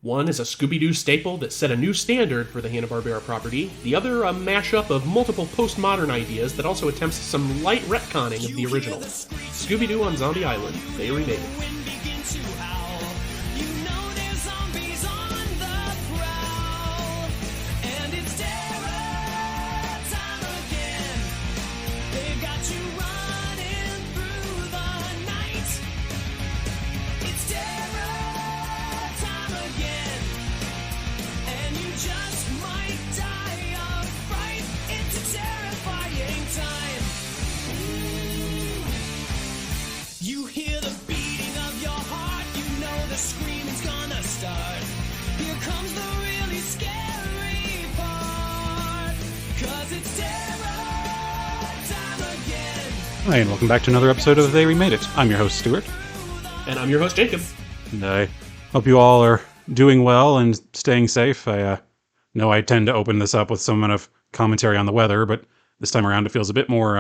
One is a Scooby Doo staple that set a new standard for the Hanna-Barbera property, the other a mashup of multiple postmodern ideas that also attempts some light retconning of the original. Scooby Doo on Zombie Island, They Remade It. You hear the beating of your heart, you know the screaming's gonna start. Here comes the really scary part, 'cause it's terror time again. Hi, and welcome back to another episode of They Remade It. I'm your host, Stuart. And I'm your host, Jacob. And I hope you all are doing well and staying safe. I know I tend to open this up with some amount of commentary on the weather, but this time around it feels a bit more,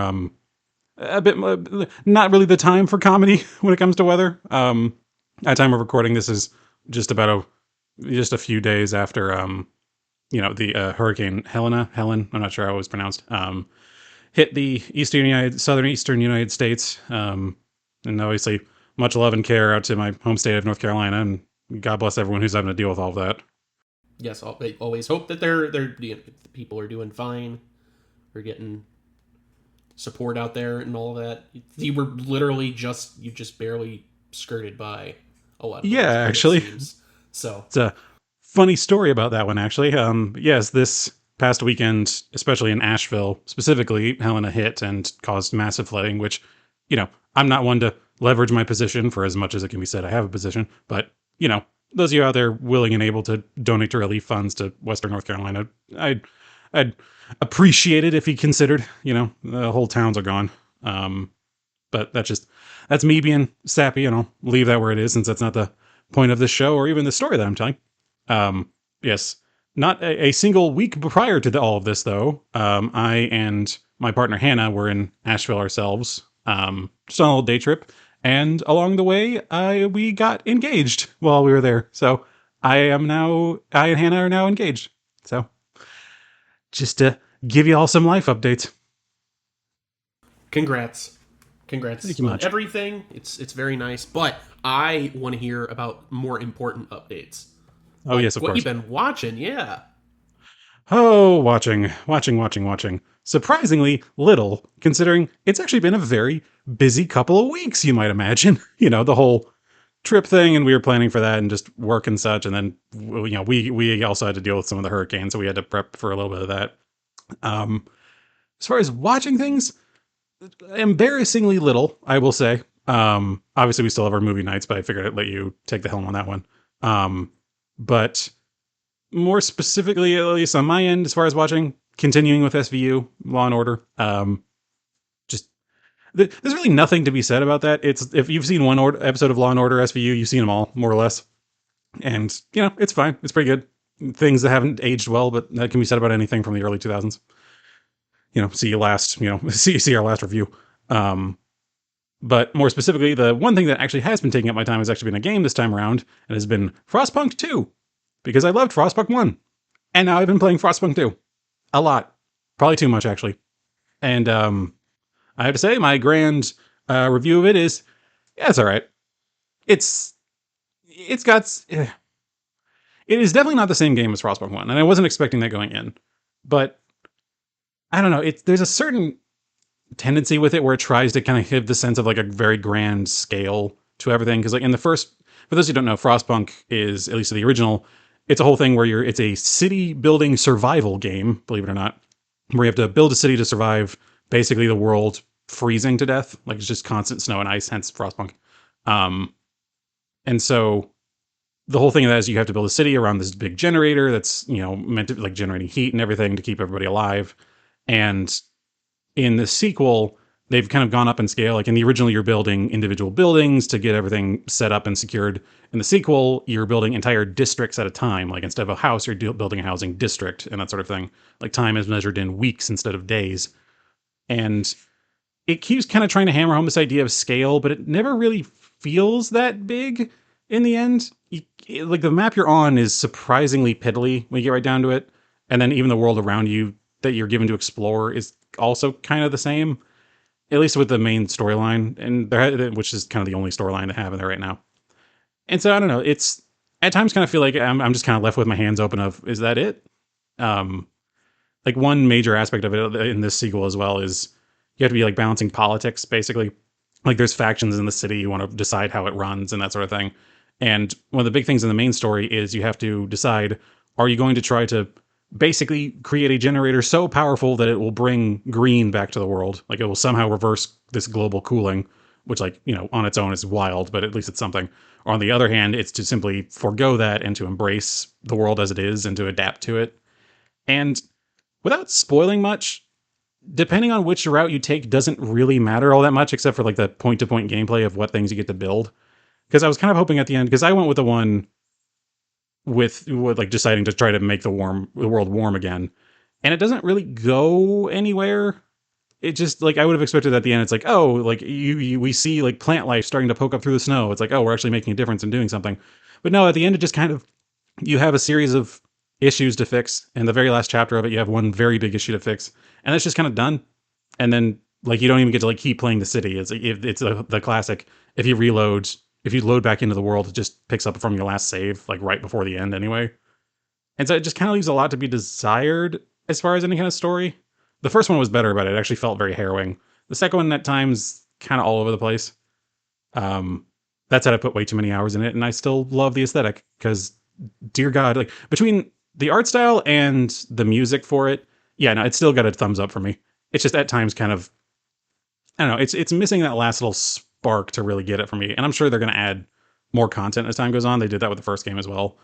not really the time for comedy when it comes to weather. At time of recording, this is just about just a few days after, the Hurricane Helen, I'm not sure how it was pronounced, hit the southern eastern United States. And obviously much love and care out to my home state of North Carolina, and God bless everyone who's having to deal with all of that. Yes, I always hope that the people are doing fine, or getting support out there and all of that. You were literally you just barely skirted by a lot of actually. So it's a funny story about that one, actually. Yes, this past weekend, especially in Asheville, specifically, Helena hit and caused massive flooding, which, I'm not one to leverage my position for as much as it can be said I have a position, but, those of you out there willing and able to donate to relief funds to Western North Carolina, I'd appreciate it if he considered, the whole towns are gone. But that's me being sappy, and I'll leave that where it is, since that's not the point of this show or even the story that I'm telling. Yes, not a single week prior to all of this, though. I and my partner Hannah were in Asheville ourselves, just on a little day trip, and along the way, we got engaged while we were there. So I and Hannah are now engaged. So just to give you all some life updates. Congrats Thank you on much. everything. It's very nice, but I want to hear about more important updates. Oh, yes, of what course. You've been watching, yeah. Oh, watching. Surprisingly little, considering it's actually been a very busy couple of weeks, you might imagine. The whole trip thing, and we were planning for that and just work and such, and then, we also had to deal with some of the hurricanes, so we had to prep for a little bit of that. As far as watching things, embarrassingly little, I will say. Obviously we still have our movie nights, but I figured I'd let you take the helm on that one. But more specifically, at least on my end, as far as watching, continuing with SVU, Law and Order. There's really nothing to be said about that. If you've seen one episode of Law and Order SVU, you've seen them all, more or less. And, it's fine. It's pretty good. Things that haven't aged well, but that can be said about anything from the early 2000s. See our last review. But more specifically, the one thing that actually has been taking up my time has actually been a game this time around, and has been Frostpunk 2. Because I loved Frostpunk 1. And now I've been playing Frostpunk 2. A lot. Probably too much, actually. And, I have to say, my grand review of it is, it's all right. It is definitely not the same game as Frostpunk 1, and I wasn't expecting that going in. But I don't know, there's a certain tendency with it where it tries to kind of give the sense of like a very grand scale to everything. Because like in the first, for those who don't know, Frostpunk is, at least the original, it's a whole thing where it's a city building survival game, believe it or not, where you have to build a city to survive basically the world freezing to death. Like it's just constant snow and ice, hence Frostpunk. And so the whole thing of that is you have to build a city around this big generator that's, meant to like generating heat and everything to keep everybody alive. And in the sequel, they've kind of gone up in scale. Like in the original, you're building individual buildings to get everything set up and secured. In the sequel, you're building entire districts at a time. Like instead of a house, you're building a housing district and that sort of thing. Like time is measured in weeks instead of days. And it keeps kind of trying to hammer home this idea of scale, but it never really feels that big. in the end, like the map you're on is surprisingly piddly when you get right down to it, and then even the world around you that you're given to explore is also kind of the same, at least with the main storyline, and which is kind of the only storyline they have in there right now. And so I don't know. It's at times kind of feel like I'm just kind of left with my hands open. Of is that it? Um, like one major aspect of it in this sequel as well is you have to be like balancing politics basically. Like there's factions in the city, you want to decide how it runs and that sort of thing. And one of the big things in the main story is you have to decide, are you going to try to basically create a generator so powerful that it will bring green back to the world, like it will somehow reverse this global cooling, which like, on its own is wild, but at least it's something. Or on the other hand, it's to simply forego that and to embrace the world as it is and to adapt to it. And without spoiling much, depending on which route you take doesn't really matter all that much, except for like the point-to-point gameplay of what things you get to build. Because I was kind of hoping at the end, because I went with the one with like deciding to try to make the world warm again, and it doesn't really go anywhere. It just like I would have expected at the end. It's like, oh, like we see like plant life starting to poke up through the snow. It's like, oh, we're actually making a difference and doing something. But no, at the end, it just kind of you have a series of issues to fix. In the very last chapter of it, you have one very big issue to fix, and that's just kind of done. And then like you don't even get to like keep playing the city. It's the classic. If you reload, if you load back into the world, it just picks up from your last save like right before the end anyway. And so it just kind of leaves a lot to be desired as far as any kind of story. The first one was better, but it actually felt very harrowing. The second one at times kind of all over the place. That said, I put way too many hours in it, and I still love the aesthetic because, dear God, like between the art style and the music for it, yeah, no, it's still got a thumbs up for me. It's just at times kind of, I don't know, it's missing that last little spark to really get it for me. And I'm sure they're going to add more content as time goes on. They did that with the first game as well.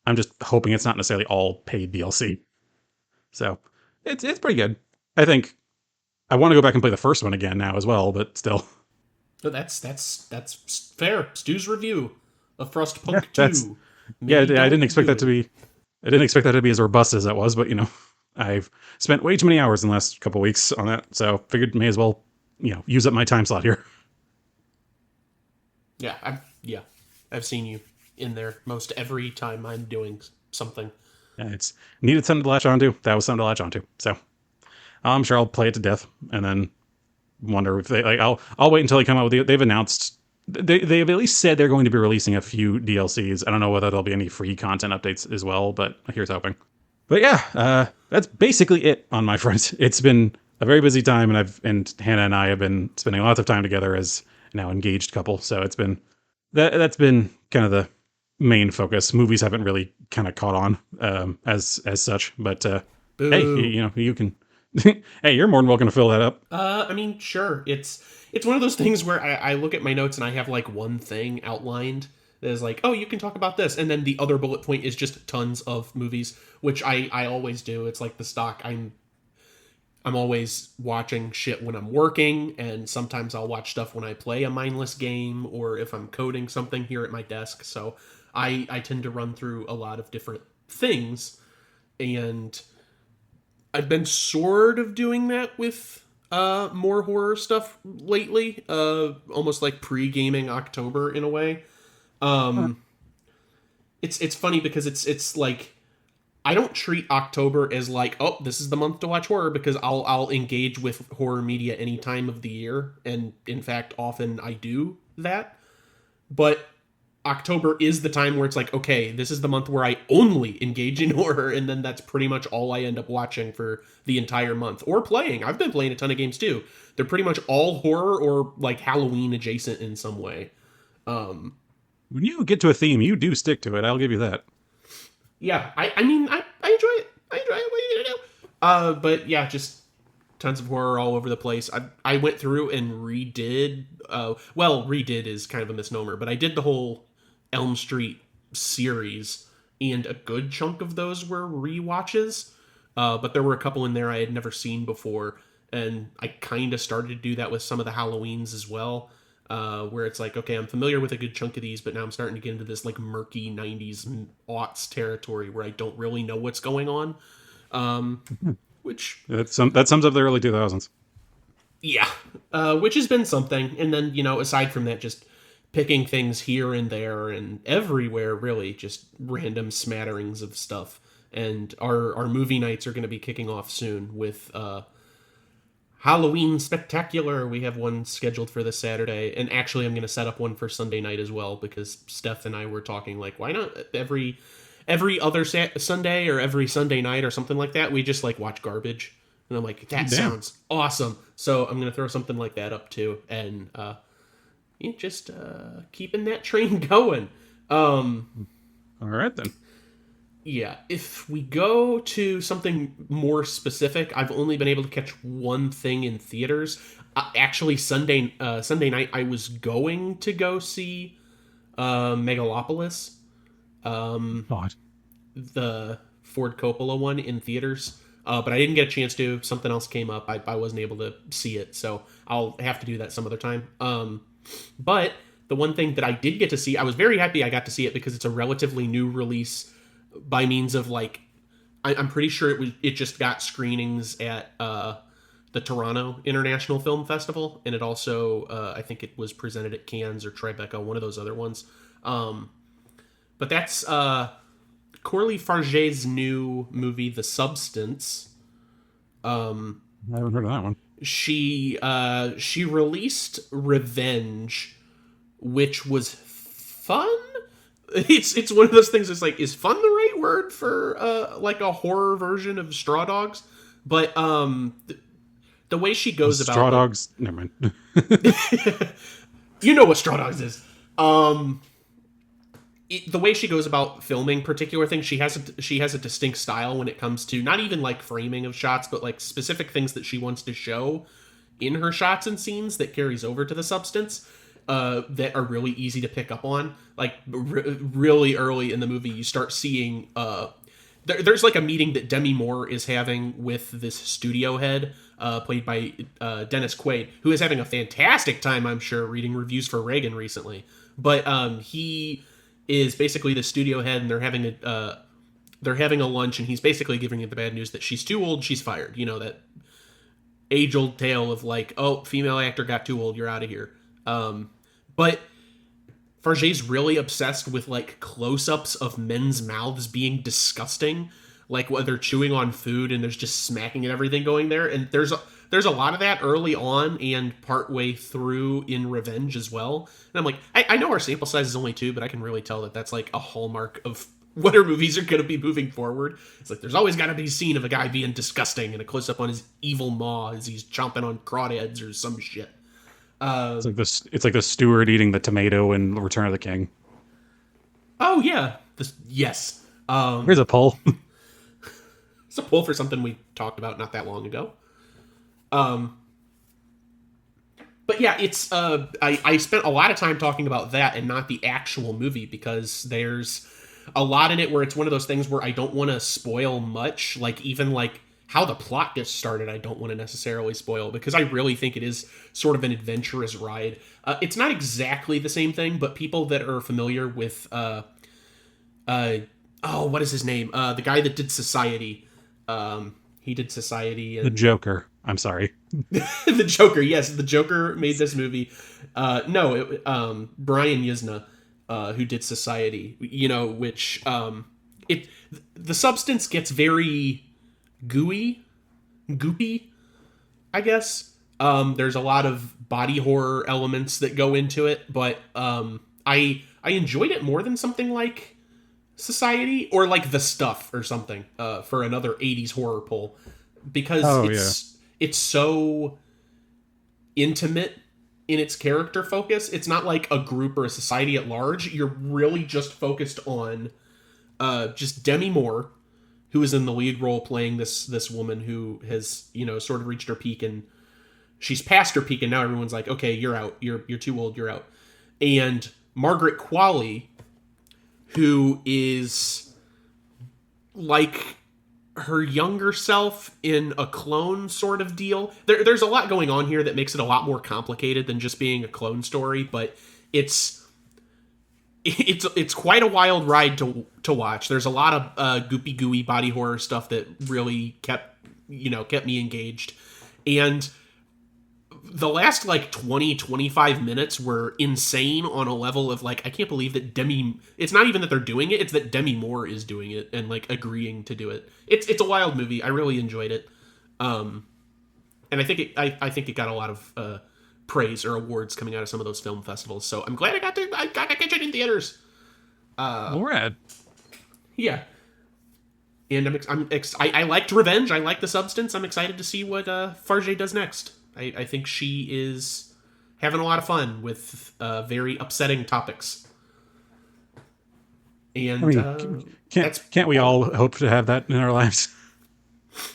I'm just hoping it's not necessarily all paid DLC. So it's pretty good. I think I want to go back and play the first one again now as well, but still. But that's fair. Stu's review of Frostpunk Yeah, 2. I didn't expect that to be. I didn't expect that to be as robust as that was, but I've spent way too many hours in the last couple of weeks on that, so figured may as well, use up my time slot here. Yeah, I've seen you in there most every time I'm doing something. Yeah, it's needed something to latch onto. That was something to latch onto. So I'm sure I'll play it to death, and then wonder if they like. I'll wait until they come out with. They've announced. They've at least said they're going to be releasing a few DLCs. I don't know whether there'll be any free content updates as well, but here's hoping. But yeah, that's basically it on my front. It's been a very busy time, and Hannah and I have been spending lots of time together as a now engaged couple. So it's been that's been kind of the main focus. Movies haven't really kind of caught on as such, but hey, you can. Hey, you're more than welcome to fill that up. I mean, sure. It's one of those things where I look at my notes and I have like one thing outlined that is like, oh, you can talk about this, and then the other bullet point is just tons of movies, which I always do. It's like the stock. I'm always watching shit when I'm working, and sometimes I'll watch stuff when I play a mindless game or if I'm coding something here at my desk. So I tend to run through a lot of different things, and I've been sort of doing that with more horror stuff lately, almost like pre-gaming October in a way. It's funny because it's like I don't treat October as like, oh, this is the month to watch horror, because I'll engage with horror media any time of the year, and in fact often I do that. But October is the time where it's like, okay, this is the month where I only engage in horror, and then that's pretty much all I end up watching for the entire month. Or playing. I've been playing a ton of games too. They're pretty much all horror or like Halloween adjacent in some way. When you get to a theme, you do stick to it. I'll give you that. Yeah, I mean, I enjoy it. I enjoy it. What are you gonna do? But yeah, just tons of horror all over the place. I went through and redid, redid is kind of a misnomer, but I did the whole Elm Street series, and a good chunk of those were rewatches, but there were a couple in there I had never seen before, and I kind of started to do that with some of the Halloweens as well, where it's like, okay, I'm familiar with a good chunk of these, but now I'm starting to get into this like murky 90s aughts territory where I don't really know what's going on, which that sums up the early 2000s. Yeah, which has been something. And then, aside from that, just picking things here and there and everywhere, really, just random smatterings of stuff. And our movie nights are going to be kicking off soon with Halloween Spectacular. We have one scheduled for this Saturday, and actually I'm going to set up one for Sunday night as well, because Steph and I were talking, like, why not every other Sunday or every Sunday night or something like that, we just, like, watch garbage. And I'm like, that sounds awesome. So I'm going to throw something like that up too, and just keeping that train going. All right, then. Yeah, if we go to something more specific, I've only been able to catch one thing in theaters. Actually, Sunday night, I was going to go see Megalopolis, God. the Ford Coppola one, in theaters. But I didn't get a chance to. Something else came up. I wasn't able to see it, so I'll have to do that some other time. But the one thing that I did get to see, I was very happy I got to see it, because it's a relatively new release by means of, like, I'm pretty sure it just got screenings at the Toronto International Film Festival, and it also I think it was presented at Cannes or Tribeca, one of those other ones. But that's Coralie Farge's new movie, The Substance. I haven't heard of that one. She released Revenge, which was fun. It's one of those things that's like, is fun the right word for like a horror version of Straw Dogs? But the way she goes about Straw Dogs, never mind. You know what Straw Dogs is. The way she goes about filming particular things, she has a distinct style when it comes to not even like framing of shots, but like specific things that she wants to show in her shots and scenes that carries over to The Substance. That are really easy to pick up on. Like, really early in the movie, you start seeing... there's, like, a meeting that Demi Moore is having with this studio head, played by Dennis Quaid, who is having a fantastic time, I'm sure, reading reviews for Reagan recently. But he is basically the studio head, and they're having a lunch, and he's basically giving you the bad news that she's too old, she's fired. You know, that age-old tale of, like, oh, female actor got too old, you're out of here. But Farge's really obsessed with, like, close-ups of men's mouths being disgusting, like when they're chewing on food and there's just smacking and everything going there. And there's a lot of that early on and partway through in Revenge as well. And I'm like, I know our sample size is only 2, but I can really tell that that's like a hallmark of what our movies are going to be moving forward. It's like, there's always got to be a scene of a guy being disgusting and a close-up on his evil maw as he's chomping on crawdads or some shit. It's like the steward eating the tomato in Return of the King. Oh yeah, yes. Here's a poll. It's a poll for something we talked about not that long ago. But yeah, it's I spent a lot of time talking about that and not the actual movie, because there's a lot in it where it's one of those things where I don't want to spoil much, like even like how the plot gets started, I don't want to necessarily spoil, because I really think it is sort of an adventurous ride. It's not exactly the same thing, but people that are familiar with, what is his name? The guy that did Society. He did Society. And... The Joker. I'm sorry. The Joker, yes. The Joker made this movie. Brian Yuzna, who did Society, you know, which, The Substance gets very... goopy, I guess. There's a lot of body horror elements that go into it, but I enjoyed it more than something like Society or like The Stuff or something, for another 80s horror poll, because it's so intimate in its character focus. It's not like a group or a society at large. You're really just focused on just Demi Moore, who is in the lead role playing this woman who has, you know, sort of reached her peak, and she's past her peak, and now everyone's like, okay, you're out. You're too old. You're out. And Margaret Qualley, who is like her younger self in a clone sort of deal. There's a lot going on here that makes it a lot more complicated than just being a clone story, but it's quite a wild ride to watch. There's a lot of goopy gooey body horror stuff that really kept me engaged. And the last like 20-25 minutes were insane on a level of like, I can't believe that it's not even that they're doing it, it's that Demi Moore is doing it and like agreeing to do it. It's a wild movie. I really enjoyed it. And I think it got a lot of praise or awards coming out of some of those film festivals. So I'm glad I got to catch it in theaters. Rad. Yeah. And I liked Revenge. I like The Substance. I'm excited to see what Farge does next. I think she is having a lot of fun with very upsetting topics. And I mean, can't we all hope to have that in our lives?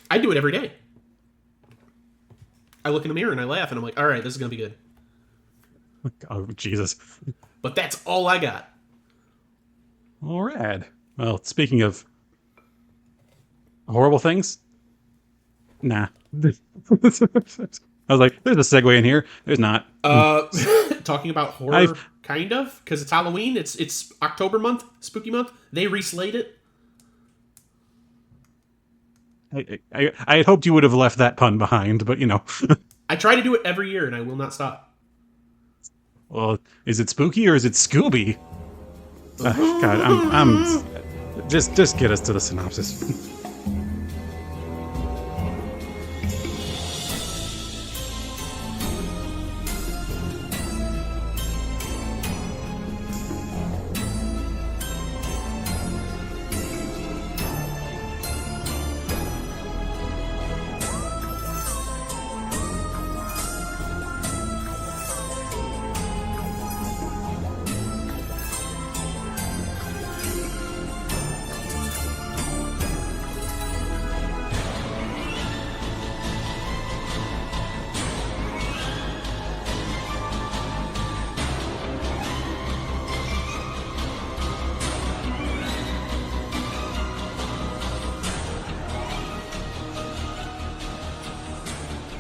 I do it every day. I look in the mirror and I laugh and I'm like, all right, this is going to be good. Oh, Jesus. But that's all I got. All right. Well, speaking of horrible things, nah. I was like, there's a segue in here. There's not. Talking about horror, kind of, because it's Halloween. It's October month, spooky month. They reslayed it. I had hoped you would have left that pun behind, but you know. I try to do it every year, and I will not stop. Well, is it spooky or is it Scooby? God, I'm just get us to the synopsis.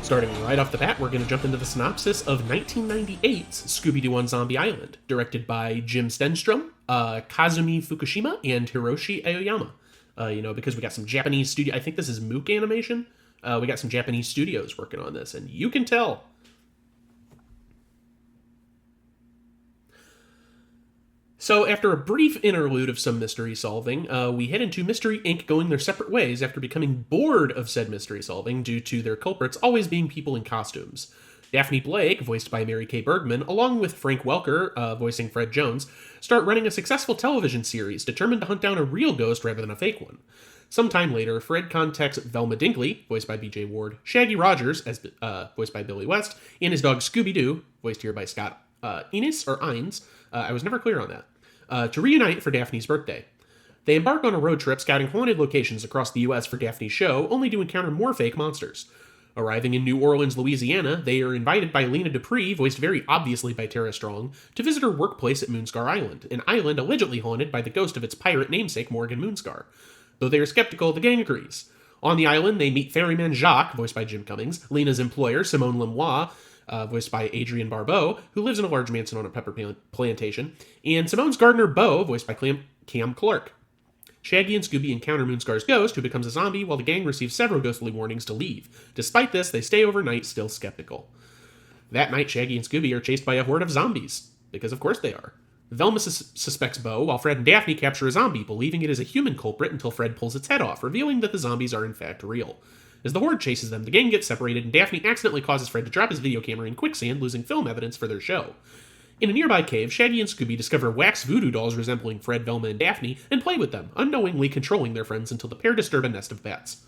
Starting right off the bat, we're going to jump into the synopsis of 1998's Scooby Doo on Zombie Island, directed by Jim Stenstrom, Kazumi Fukushima, and Hiroshi Aoyama. Because we got some Japanese studio. I think this is Mook Animation. We got some Japanese studios working on this, and you can tell. So, after a brief interlude of some mystery solving, we head into Mystery Inc. going their separate ways after becoming bored of said mystery solving due to their culprits always being people in costumes. Daphne Blake, voiced by Mary Kay Bergman, along with Frank Welker, voicing Fred Jones, start running a successful television series determined to hunt down a real ghost rather than a fake one. Sometime later, Fred contacts Velma Dinkley, voiced by B.J. Ward, Shaggy Rogers, voiced by Billy West, and his dog Scooby Doo, voiced here by Scott Innes, or Ines. I was never clear on that. To reunite for Daphne's birthday. They embark on a road trip scouting haunted locations across the U.S. for Daphne's show, only to encounter more fake monsters. Arriving in New Orleans, Louisiana, they are invited by Lena Dupree, voiced very obviously by Tara Strong, to visit her workplace at Moonscar Island, an island allegedly haunted by the ghost of its pirate namesake Morgan Moonscar. Though they are skeptical, the gang agrees. On the island, they meet ferryman Jacques, voiced by Jim Cummings, Lena's employer, Simone Lemois, voiced by Adrienne Barbeau, who lives in a large mansion on a pepper plantation, and Simone's gardener, Beau, voiced by Cam Clark. Shaggy and Scooby encounter Moonscar's ghost, who becomes a zombie, while the gang receives several ghostly warnings to leave. Despite this, they stay overnight, still skeptical. That night, Shaggy and Scooby are chased by a horde of zombies, because of course they are. Velma suspects Beau, while Fred and Daphne capture a zombie, believing it is a human culprit until Fred pulls its head off, revealing that the zombies are in fact real. As the horde chases them, the gang gets separated, and Daphne accidentally causes Fred to drop his video camera in quicksand, losing film evidence for their show. In a nearby cave, Shaggy and Scooby discover wax voodoo dolls resembling Fred, Velma, and Daphne, and play with them, unknowingly controlling their friends until the pair disturb a nest of bats.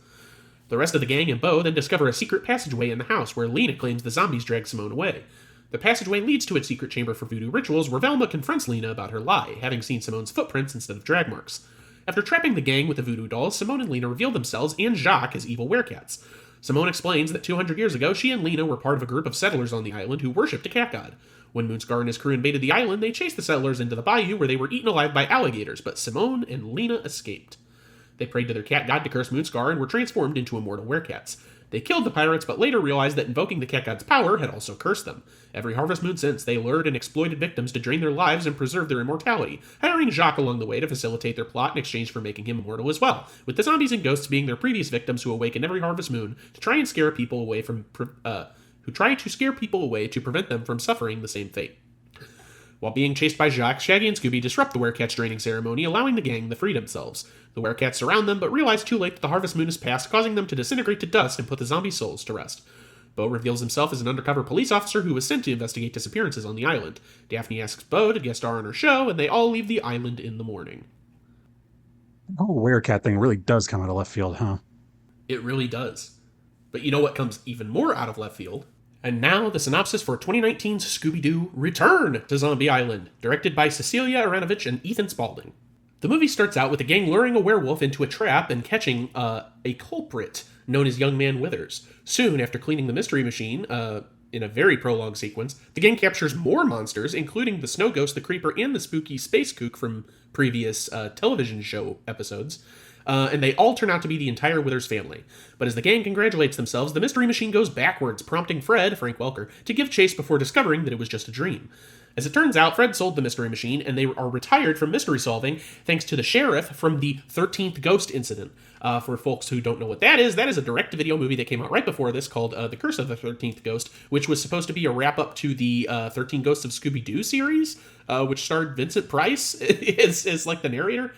The rest of the gang and Beau then discover a secret passageway in the house, where Lena claims the zombies drag Simone away. The passageway leads to a secret chamber for voodoo rituals, where Velma confronts Lena about her lie, having seen Simone's footprints instead of drag marks. After trapping the gang with the voodoo dolls, Simone and Lena reveal themselves and Jacques as evil werecats. Simone explains that 200 years ago, she and Lena were part of a group of settlers on the island who worshipped a cat god. When Moonscar and his crew invaded the island, they chased the settlers into the bayou where they were eaten alive by alligators, but Simone and Lena escaped. They prayed to their cat god to curse Moonscar and were transformed into immortal werecats. They killed the pirates, but later realized that invoking the cat god's power had also cursed them. Every harvest moon since, they lured and exploited victims to drain their lives and preserve their immortality, hiring Jacques along the way to facilitate their plot in exchange for making him immortal as well, with the zombies and ghosts being their previous victims who awaken every harvest moon to try and scare people away from who try to scare people away to prevent them from suffering the same fate. While being chased by Jacques, Shaggy and Scooby disrupt the Werecats' draining ceremony, allowing the gang to free themselves. The Werecats surround them, but realize too late that the harvest moon has passed, causing them to disintegrate to dust and put the zombie souls to rest. Bo reveals himself as an undercover police officer who was sent to investigate disappearances on the island. Daphne asks Bo to guest star on her show, and they all leave the island in the morning. The whole Werecat thing really does come out of left field, huh? It really does. But you know what comes even more out of left field? And now, the synopsis for 2019's Scooby Doo Return to Zombie Island, directed by Cecilia Aranovich and Ethan Spalding. The movie starts out with the gang luring a werewolf into a trap and catching a culprit known as Young Man Withers. Soon, after cleaning the mystery machine, in a very prolonged sequence, the gang captures more monsters, including the Snow Ghost, the Creeper, and the spooky Space Kook from previous television show episodes. And they all turn out to be the entire Withers family. But as the gang congratulates themselves, the mystery machine goes backwards, prompting Fred, Frank Welker, to give chase before discovering that it was just a dream. As it turns out, Fred sold the mystery machine, and they are retired from mystery solving thanks to the sheriff from the 13th Ghost incident. For folks who don't know what that is a direct-to-video movie that came out right before this called The Curse of the 13th Ghost, which was supposed to be a wrap-up to the 13 Ghosts of Scooby Doo series, which starred Vincent Price as like the narrator.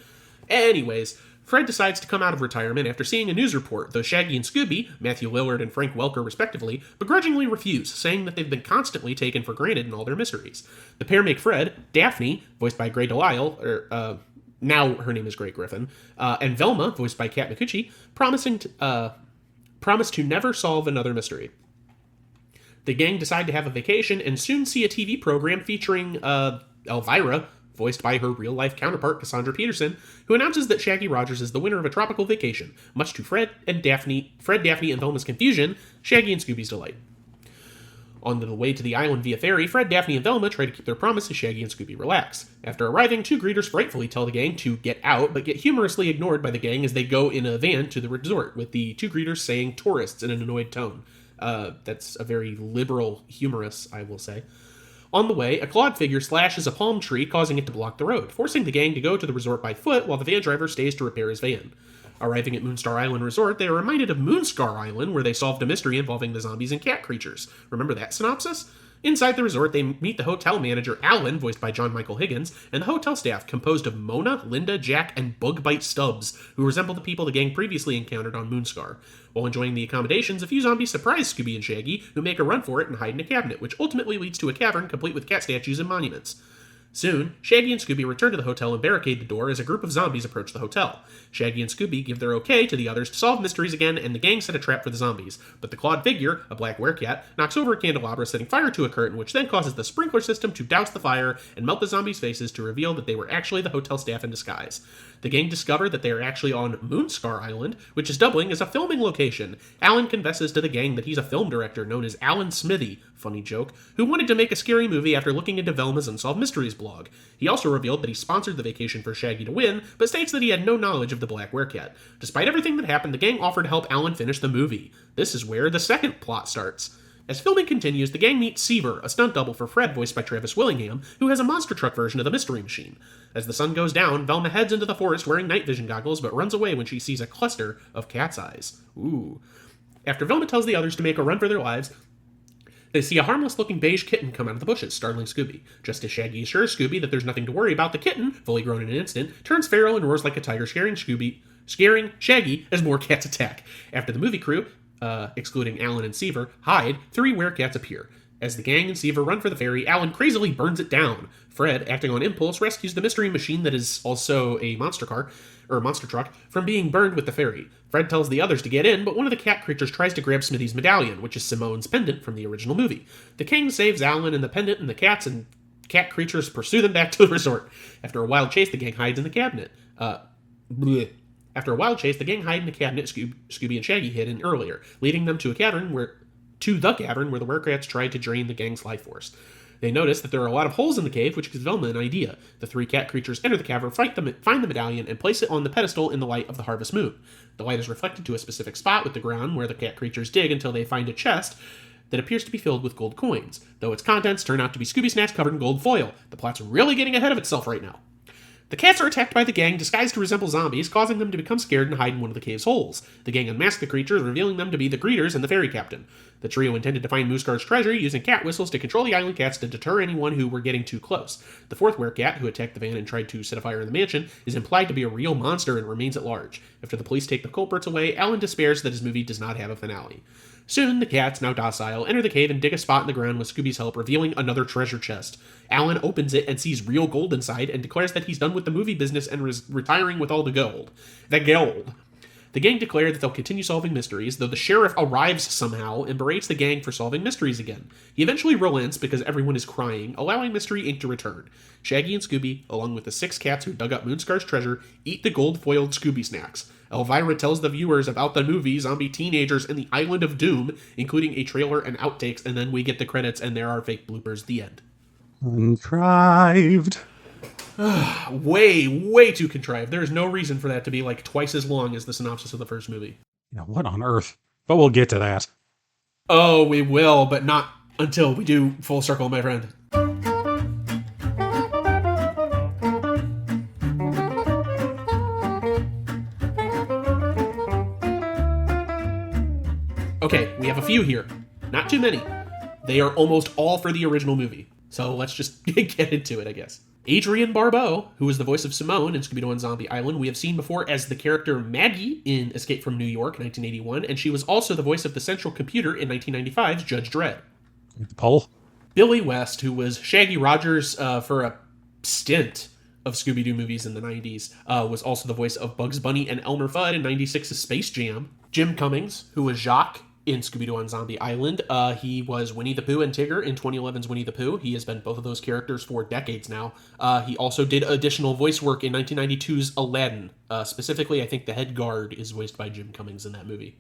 Anyways, Fred decides to come out of retirement after seeing a news report, though Shaggy and Scooby, Matthew Lillard and Frank Welker respectively, begrudgingly refuse, saying that they've been constantly taken for granted in all their mysteries. The pair make Fred, Daphne, voiced by Grey Delisle, now her name is Grey Griffin, and Velma, voiced by Kat Micucci, promise to never solve another mystery. The gang decide to have a vacation and soon see a TV program featuring Elvira, voiced by her real-life counterpart, Cassandra Peterson, who announces that Shaggy Rogers is the winner of a tropical vacation, much to Fred, Daphne, and Velma's confusion, Shaggy and Scooby's delight. On the way to the island via ferry, Fred, Daphne, and Velma try to keep their promise as Shaggy and Scooby relax. After arriving, two greeters frightfully tell the gang to get out, but get humorously ignored by the gang as they go in a van to the resort, with the two greeters saying tourists in an annoyed tone. That's a very liberal humorous, I will say. On the way, a clawed figure slashes a palm tree, causing it to block the road, forcing the gang to go to the resort by foot while the van driver stays to repair his van. Arriving at Moonstar Island Resort, they are reminded of Moonscar Island, where they solved a mystery involving the zombies and cat creatures. Remember that synopsis? Inside the resort, they meet the hotel manager, Alan, voiced by John Michael Higgins, and the hotel staff, composed of Mona, Linda, Jack, and Bugbite Stubbs, who resemble the people the gang previously encountered on Moonscar. While enjoying the accommodations, a few zombies surprise Scooby and Shaggy, who make a run for it and hide in a cabinet, which ultimately leads to a cavern complete with cat statues and monuments. Soon, Shaggy and Scooby return to the hotel and barricade the door as a group of zombies approach the hotel. Shaggy and Scooby give their okay to the others to solve mysteries again, and the gang set a trap for the zombies. But the clawed figure, a black werecat, knocks over a candelabra, setting fire to a curtain, which then causes the sprinkler system to douse the fire and melt the zombies' faces to reveal that they were actually the hotel staff in disguise. The gang discover that they are actually on Moonscar Island, which is doubling as a filming location. Alan confesses to the gang that he's a film director known as Alan Smithy, funny joke, who wanted to make a scary movie after looking into Velma's Unsolved Mysteries blog. He also revealed that he sponsored the vacation for Shaggy to win, but states that he had no knowledge of the Black Werecat. Despite everything that happened, the gang offered to help Alan finish the movie. This is where the second plot starts. As filming continues, the gang meets Seaver, a stunt double for Fred voiced by Travis Willingham, who has a monster truck version of the Mystery Machine. As the sun goes down, Velma heads into the forest wearing night vision goggles, but runs away when she sees a cluster of cat's eyes. Ooh. After Velma tells the others to make a run for their lives, they see a harmless-looking beige kitten come out of the bushes, startling Scooby. Just as Shaggy assures Scooby that there's nothing to worry about, the kitten, fully grown in an instant, turns feral and roars like a tiger, scaring Shaggy as more cats attack. After the movie crew, excluding Alan and Seaver, hide, three werecats appear. As the gang and Seaver run for the ferry, Alan crazily burns it down. Fred, acting on impulse, rescues the mystery machine that is also a monster truck, from being burned with the ferry. Fred tells the others to get in, but one of the cat creatures tries to grab Smithy's medallion, which is Simone's pendant from the original movie. The king saves Alan and the pendant, and the cats and cat creatures pursue them back to the resort. After a wild chase, the gang hides in the cabinet. After a wild chase, the gang hide in the cabinet Scooby and Shaggy hid in earlier, leading them to the cavern where the werecats tried to drain the gang's life force. They notice that there are a lot of holes in the cave, which gives Velma an idea. The three cat creatures enter the cavern, find the medallion, and place it on the pedestal in the light of the harvest moon. The light is reflected to a specific spot with the ground where the cat creatures dig until they find a chest that appears to be filled with gold coins, though its contents turn out to be Scooby snacks covered in gold foil. The plot's really getting ahead of itself right now. The cats are attacked by the gang disguised to resemble zombies, causing them to become scared and hide in one of the cave's holes. The gang unmask the creatures, revealing them to be the greeters and the fairy captain. The trio intended to find Muskar's treasure using cat whistles to control the island cats to deter anyone who were getting too close. The fourth werecat, who attacked the van and tried to set a fire in the mansion, is implied to be a real monster and remains at large. After the police take the culprits away, Alan despairs that his movie does not have a finale. Soon, the cats, now docile, enter the cave and dig a spot in the ground with Scooby's help, revealing another treasure chest. Alan opens it and sees real gold inside and declares that he's done with the movie business and retiring with all the gold. The gold. The gang declare that they'll continue solving mysteries, though the sheriff arrives somehow and berates the gang for solving mysteries again. He eventually relents because everyone is crying, allowing Mystery Inc. to return. Shaggy and Scooby, along with the 6 cats who dug up Moonscar's treasure, eat the gold-foiled Scooby snacks. Elvira tells the viewers about the movie Zombie Teenagers and the Island of Doom, including a trailer and outtakes, and then we get the credits and there are fake bloopers. The end. Contrived. Way too contrived. There is no reason for that to be like twice as long as the synopsis of the first movie. Yeah, what on earth? But we'll get to that. Oh, we will, but not until we do Full Circle, my friend. Okay, we have a few here. Not too many. They are almost all for the original movie. So let's just get into it, I guess. Adrienne Barbeau, who is the voice of Simone in Scooby Doo on Zombie Island, we have seen before as the character Maggie in Escape from New York, 1981, and she was also the voice of the Central Computer in 1995's Judge Dredd. The poll. Billy West, who was Shaggy Rogers for a stint of Scooby Doo movies in the 90s, was also the voice of Bugs Bunny and Elmer Fudd in 96's Space Jam. Jim Cummings, who was Jacques in Scooby Doo on Zombie Island. He was Winnie the Pooh and Tigger in 2011's Winnie the Pooh. He has been both of those characters for decades now. He also did additional voice work in 1992's Aladdin. Specifically, I think the head guard is voiced by Jim Cummings in that movie.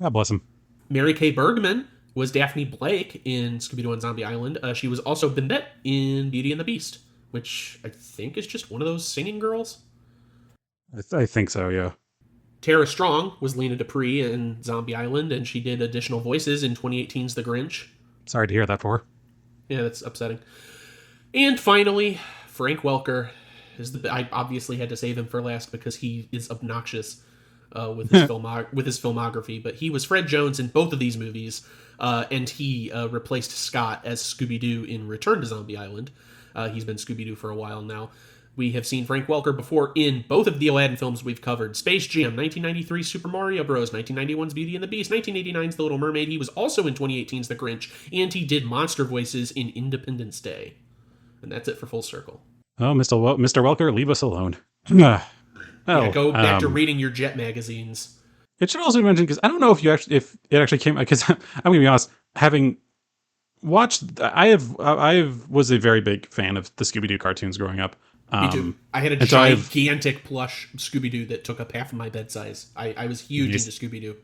God bless him. Mary Kay Bergman was Daphne Blake in Scooby Doo on Zombie Island. She was also Bendette in Beauty and the Beast, which I think is just one of those singing girls. I think so, yeah. Tara Strong was Lena Dupree in Zombie Island, and she did additional voices in 2018's The Grinch. Sorry to hear that for her. Yeah, that's upsetting. And finally, Frank Welker I obviously had to save him for last because he is obnoxious with his filmography. But he was Fred Jones in both of these movies, and he replaced Scott as Scooby Doo in Return to Zombie Island. He's been Scooby Doo for a while now. We have seen Frank Welker before in both of the Aladdin films we've covered. Space Jam, 1993's Super Mario Bros., 1991's Beauty and the Beast, 1989's The Little Mermaid. He was also in 2018's The Grinch, and he did monster voices in Independence Day. And that's it for Full Circle. Oh, Mr. Welker, leave us alone. Yeah, go back to reading your Jet magazines. It should also be mentioned, because I don't know if it actually came, because I'm going to be honest, having watched, I was a very big fan of the Scooby-Doo cartoons growing up. Me too. I had a gigantic plush Scooby-Doo that took up half of my bed size. I was huge into Scooby-Doo.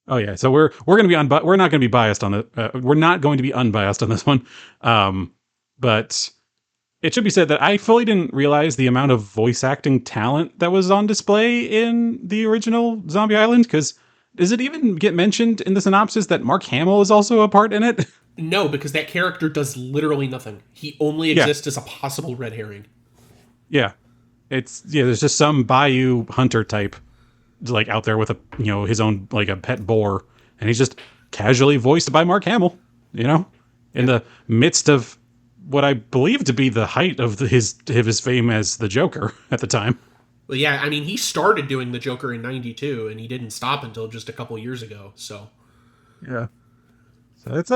Oh yeah, so we're going to be we're not going to be biased on it. We're not going to be unbiased on this one. But it should be said that I fully didn't realize the amount of voice acting talent that was on display in the original Zombie Island. Because does it even get mentioned in the synopsis that Mark Hamill is also a part in it? No, because that character does literally nothing. He only exists as a possible red herring. Yeah, there's just some bayou hunter type, like out there with his own like a pet boar, and he's just casually voiced by Mark Hamill, in the midst of what I believe to be the height of his fame as the Joker at the time. Well, yeah, I mean, he started doing the Joker in '92, and he didn't stop until just a couple years ago. So, yeah, so it's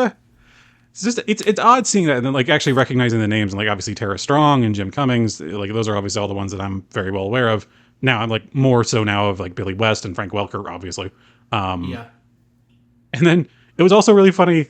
odd seeing that and then like actually recognizing the names, and like obviously Tara Strong and Jim Cummings, like those are obviously all the ones that I'm very well aware of. Now I'm like more so now of like Billy West and Frank Welker, obviously. Yeah. And then it was also really funny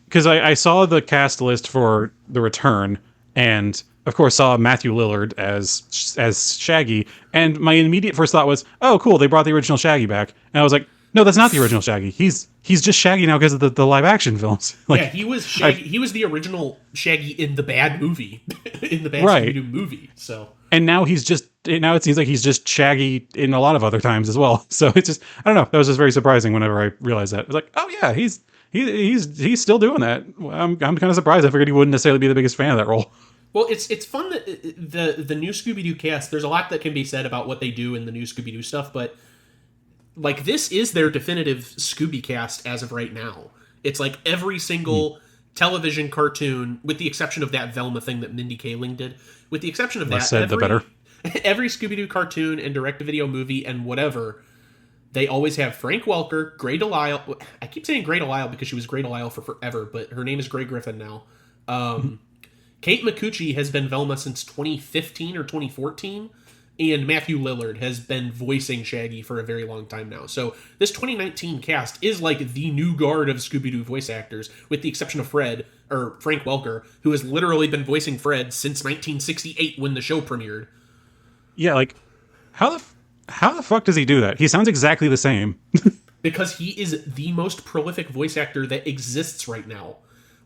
because I saw the cast list for The Return, and of course saw Matthew Lillard as Shaggy, and my immediate first thought was, oh cool, they brought the original Shaggy back, and I was like, no, that's not the original Shaggy. He's just Shaggy now because of the live action films. Like, yeah, he was Shaggy. He was the original Shaggy in the bad movie, in the bad Scooby-Doo movie. So, and now it seems like he's just Shaggy in a lot of other times as well. So it's just, I don't know. That was just very surprising whenever I realized that. I was like, oh yeah, he's still doing that. I'm kind of surprised. I figured he wouldn't necessarily be the biggest fan of that role. Well, it's fun that the new Scooby Doo cast. There's a lot that can be said about what they do in the new Scooby Doo stuff, but like this is their definitive Scooby cast as of right now. It's like every single television cartoon, with the exception of that Velma thing that Mindy Kaling did. With the exception of Less that, said, the better. every Scooby Doo cartoon and direct-to-video movie and whatever, they always have Frank Welker, Grey Delisle. I keep saying Grey Delisle because she was Grey Delisle for forever, but her name is Grey Griffin now. Kate Micucci has been Velma since 2015 or 2014, and Matthew Lillard has been voicing Shaggy for a very long time now. So this 2019 cast is like the new guard of Scooby-Doo voice actors, with the exception of Frank Welker, who has literally been voicing Fred since 1968 when the show premiered. Yeah, like, how the fuck does he do that? He sounds exactly the same. Because he is the most prolific voice actor that exists right now.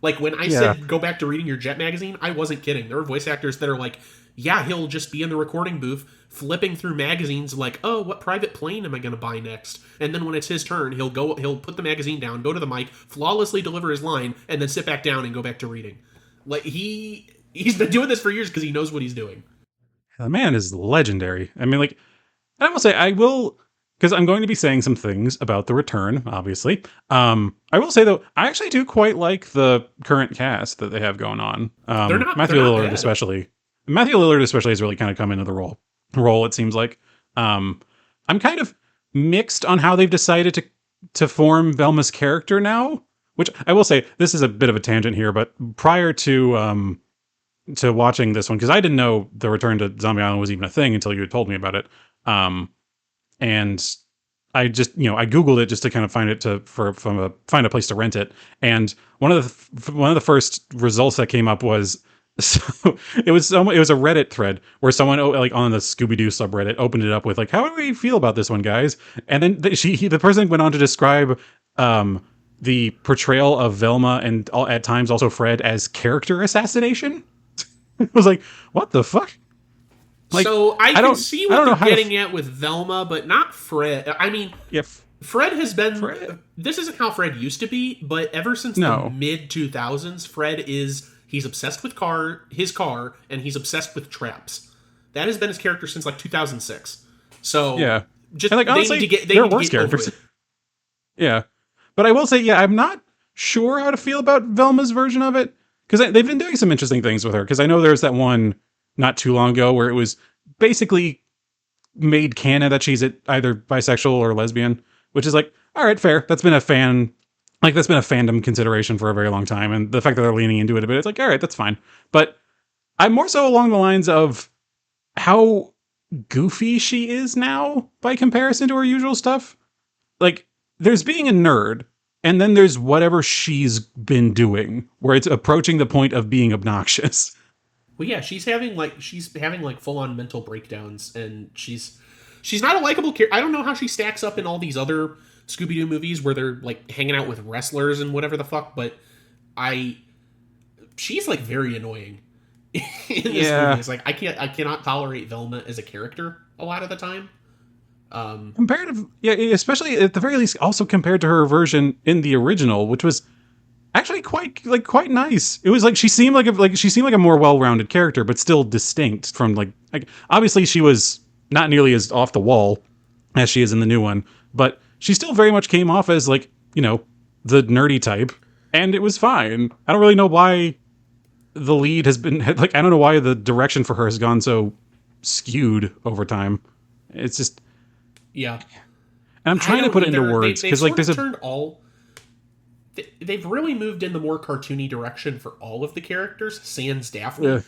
Like, when I said go back to reading your Jet magazine, I wasn't kidding. There are voice actors that are like, yeah, he'll just be in the recording booth flipping through magazines like, oh, what private plane am I going to buy next? And then when it's his turn, he'll put the magazine down, go to the mic, flawlessly deliver his line, and then sit back down and go back to reading. Like, he's been doing this for years because he knows what he's doing. The man is legendary. I mean, like, I will say, because I'm going to be saying some things about the return, obviously. I will say, though, I actually do quite like the current cast that they have going on. Matthew Lillard bad. especially. Matthew Lillard especially has really kind of come into the role, it seems like. I'm kind of mixed on how they've decided to form Velma's character now, which I will say, this is a bit of a tangent here, but prior to watching this one, because I didn't know the Return to Zombie Island was even a thing until you had told me about it. And I just, I Googled it just to kind of find find a place to rent it. And one of the first results that came up was, so it was a Reddit thread where someone, like, on the Scooby Doo subreddit, opened it up with like, how do we feel about this one, guys? And then the person went on to describe the portrayal of Velma and at times also Fred as character assassination. I was like, what the fuck? Like, so I can see what they're getting at with Velma, but not Fred. I mean, Fred has been... This isn't how Fred used to be, but ever since the mid-2000s, he's obsessed with his car, and he's obsessed with traps. That has been his character since, like, 2006. So, yeah. Just, and, like, honestly, they're worse characters. Yeah. But I will say, I'm not sure how to feel about Velma's version of it, because they've been doing some interesting things with her, because I know there's that one not too long ago where it was basically made canon that she's either bisexual or lesbian, which is like, all right, fair. That's been a fandom consideration for a very long time. And the fact that they're leaning into it a bit, it's like, all right, that's fine. But I'm more so along the lines of how goofy she is now by comparison to her usual stuff. Like, there's being a nerd, and then there's whatever she's been doing, where it's approaching the point of being obnoxious. Well, yeah, she's having full-on mental breakdowns, and she's not a likable character. I don't know how she stacks up in all these other Scooby-Doo movies where they're like hanging out with wrestlers and whatever the fuck, but she's like very annoying in this movie. It's like I cannot tolerate Velma as a character a lot of the time. Especially at the very least, also compared to her version in the original, which was actually quite nice. It was like she seemed like a more well-rounded character, but still distinct from like obviously she was not nearly as off the wall as she is in the new one, but she still very much came off as like, the nerdy type, and it was fine. I don't really know why the lead has been like, I don't know why the direction for her has gone so skewed over time. It's just, yeah. And I'm trying to put it into words because like they've really moved in the more cartoony direction for all of the characters, sans Daphne.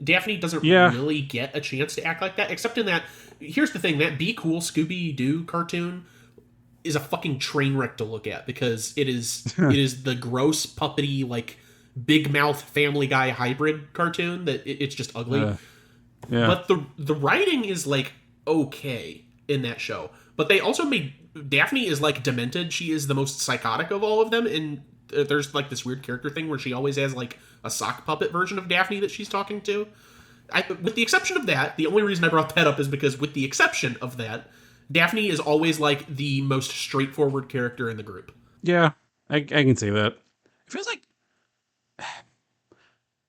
Daphne doesn't really get a chance to act like that, except in that, here's the thing, that Be Cool Scooby Doo cartoon is a fucking train wreck to look at, because it is the gross, puppety, like, big mouth Family Guy hybrid cartoon that it's just ugly. But the writing is, like, okay in that show. But they also made... Daphne is, like, demented. She is the most psychotic of all of them, and there's, like, this weird character thing where she always has, like, a sock puppet version of Daphne that she's talking to. With the exception of that, the only reason I brought that up is because with the exception of that, Daphne is always, like, the most straightforward character in the group. Yeah, I can say that. It feels like...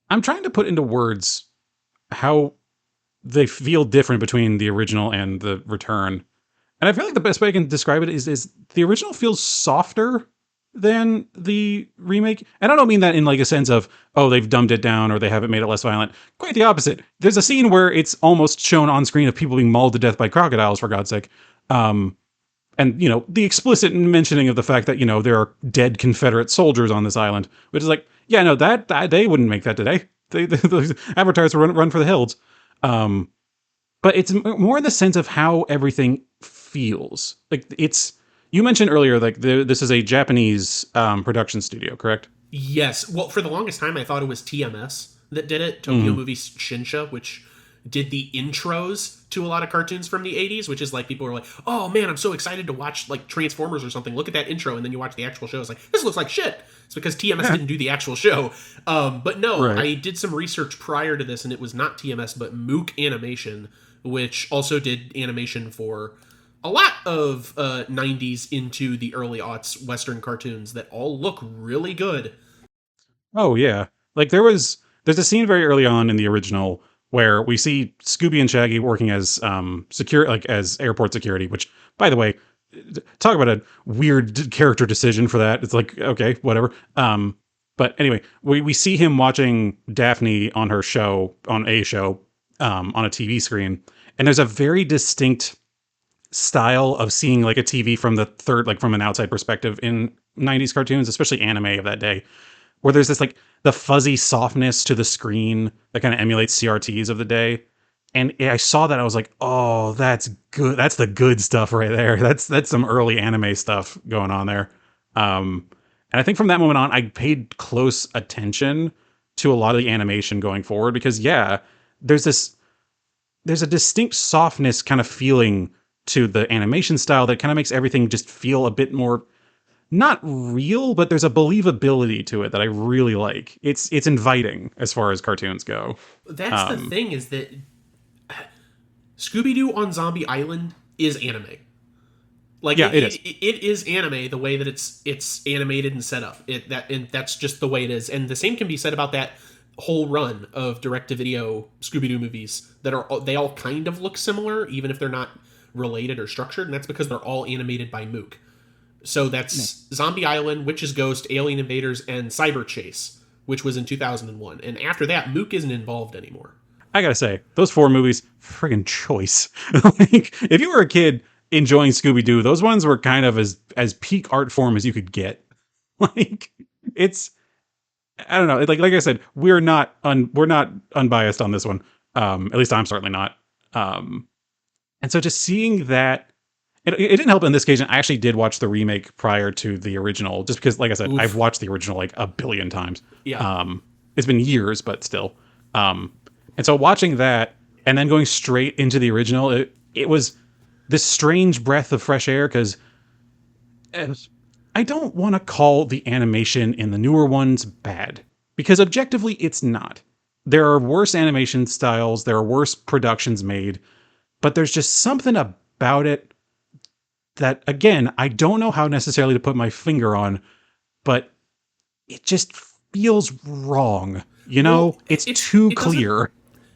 I'm trying to put into words how they feel different between the original and the return. And I feel like the best way I can describe it is the original feels softer than the remake. And I don't mean that in like a sense of, oh, they've dumbed it down or they haven't made it less violent. Quite the opposite. There's a scene where it's almost shown on screen of people being mauled to death by crocodiles, for God's sake. And, you know, the explicit mentioning of the fact that, you know, there are dead Confederate soldiers on this island, which is like, yeah, no, that they wouldn't make that today. Those avatars would run for the hills. But it's more in the sense of how everything feels. Like, it's, you mentioned earlier, like, this is a Japanese production studio, correct? Yes. Well, for the longest time, I thought it was TMS that did it. Tokyo Movie Shinsha, which did the intros to a lot of cartoons from the 80s, which is like, people are like, oh man, I'm so excited to watch like Transformers or something. Look at that intro. And then you watch the actual show. It's like, this looks like shit. It's because TMS didn't do the actual show. But no, Right. I did some research prior to this, and it was not TMS, but Mook Animation, which also did animation for a lot of 90s into the early aughts Western cartoons that all look really good. Oh yeah, like there's a scene very early on in the original where we see Scooby and Shaggy working as as airport security. Which, by the way, talk about a weird character decision for that. It's like, okay, whatever. But anyway, we see him watching Daphne on her show, on a TV screen, and there's a very distinct style of seeing like a TV from the third, like from an outside perspective in 90s cartoons, especially anime of that day, where there's this like the fuzzy softness to the screen that kind of emulates CRTs of the day. And I saw that, I was like, oh, that's good. That's the good stuff right there. That's some early anime stuff going on there. And I think from that moment on, I paid close attention to a lot of the animation going forward, because yeah, there's a distinct softness kind of feeling to the animation style that kind of makes everything just feel a bit more, not real, but there's a believability to it that I really like. It's inviting as far as cartoons go. That's the thing, is that Scooby Doo on Zombie Island is anime. Like, yeah, it is. It is anime the way that it's animated and set up. And that's just the way it is. And the same can be said about that whole run of direct-to-video Scooby Doo movies they all kind of look similar, even if they're not related or structured, and that's because they're all animated by Mook. So that's Zombie Island, Witch's Ghost, Alien Invaders, and Cyber Chase, which was in 2001. And after that, Mook isn't involved anymore. I gotta say, those 4 movies, friggin' choice. Like, if you were a kid enjoying Scooby-Doo, those ones were kind of as peak art form as you could get. Like, it's, I don't know. Like I said, we're not unbiased on this one. At least I'm certainly not. And so just seeing that, it didn't help in this occasion. I actually did watch the remake prior to the original, just because, like I said, Oof. I've watched the original like a billion times. Yeah. It's been years, but still. And so watching that and then going straight into the original, it was this strange breath of fresh air, because I don't want to call the animation in the newer ones bad, because objectively it's not. There are worse animation styles, there are worse productions made, but there's just something about it that, again, I don't know how necessarily to put my finger on, but it just feels wrong. You know, Well, it's too it clear.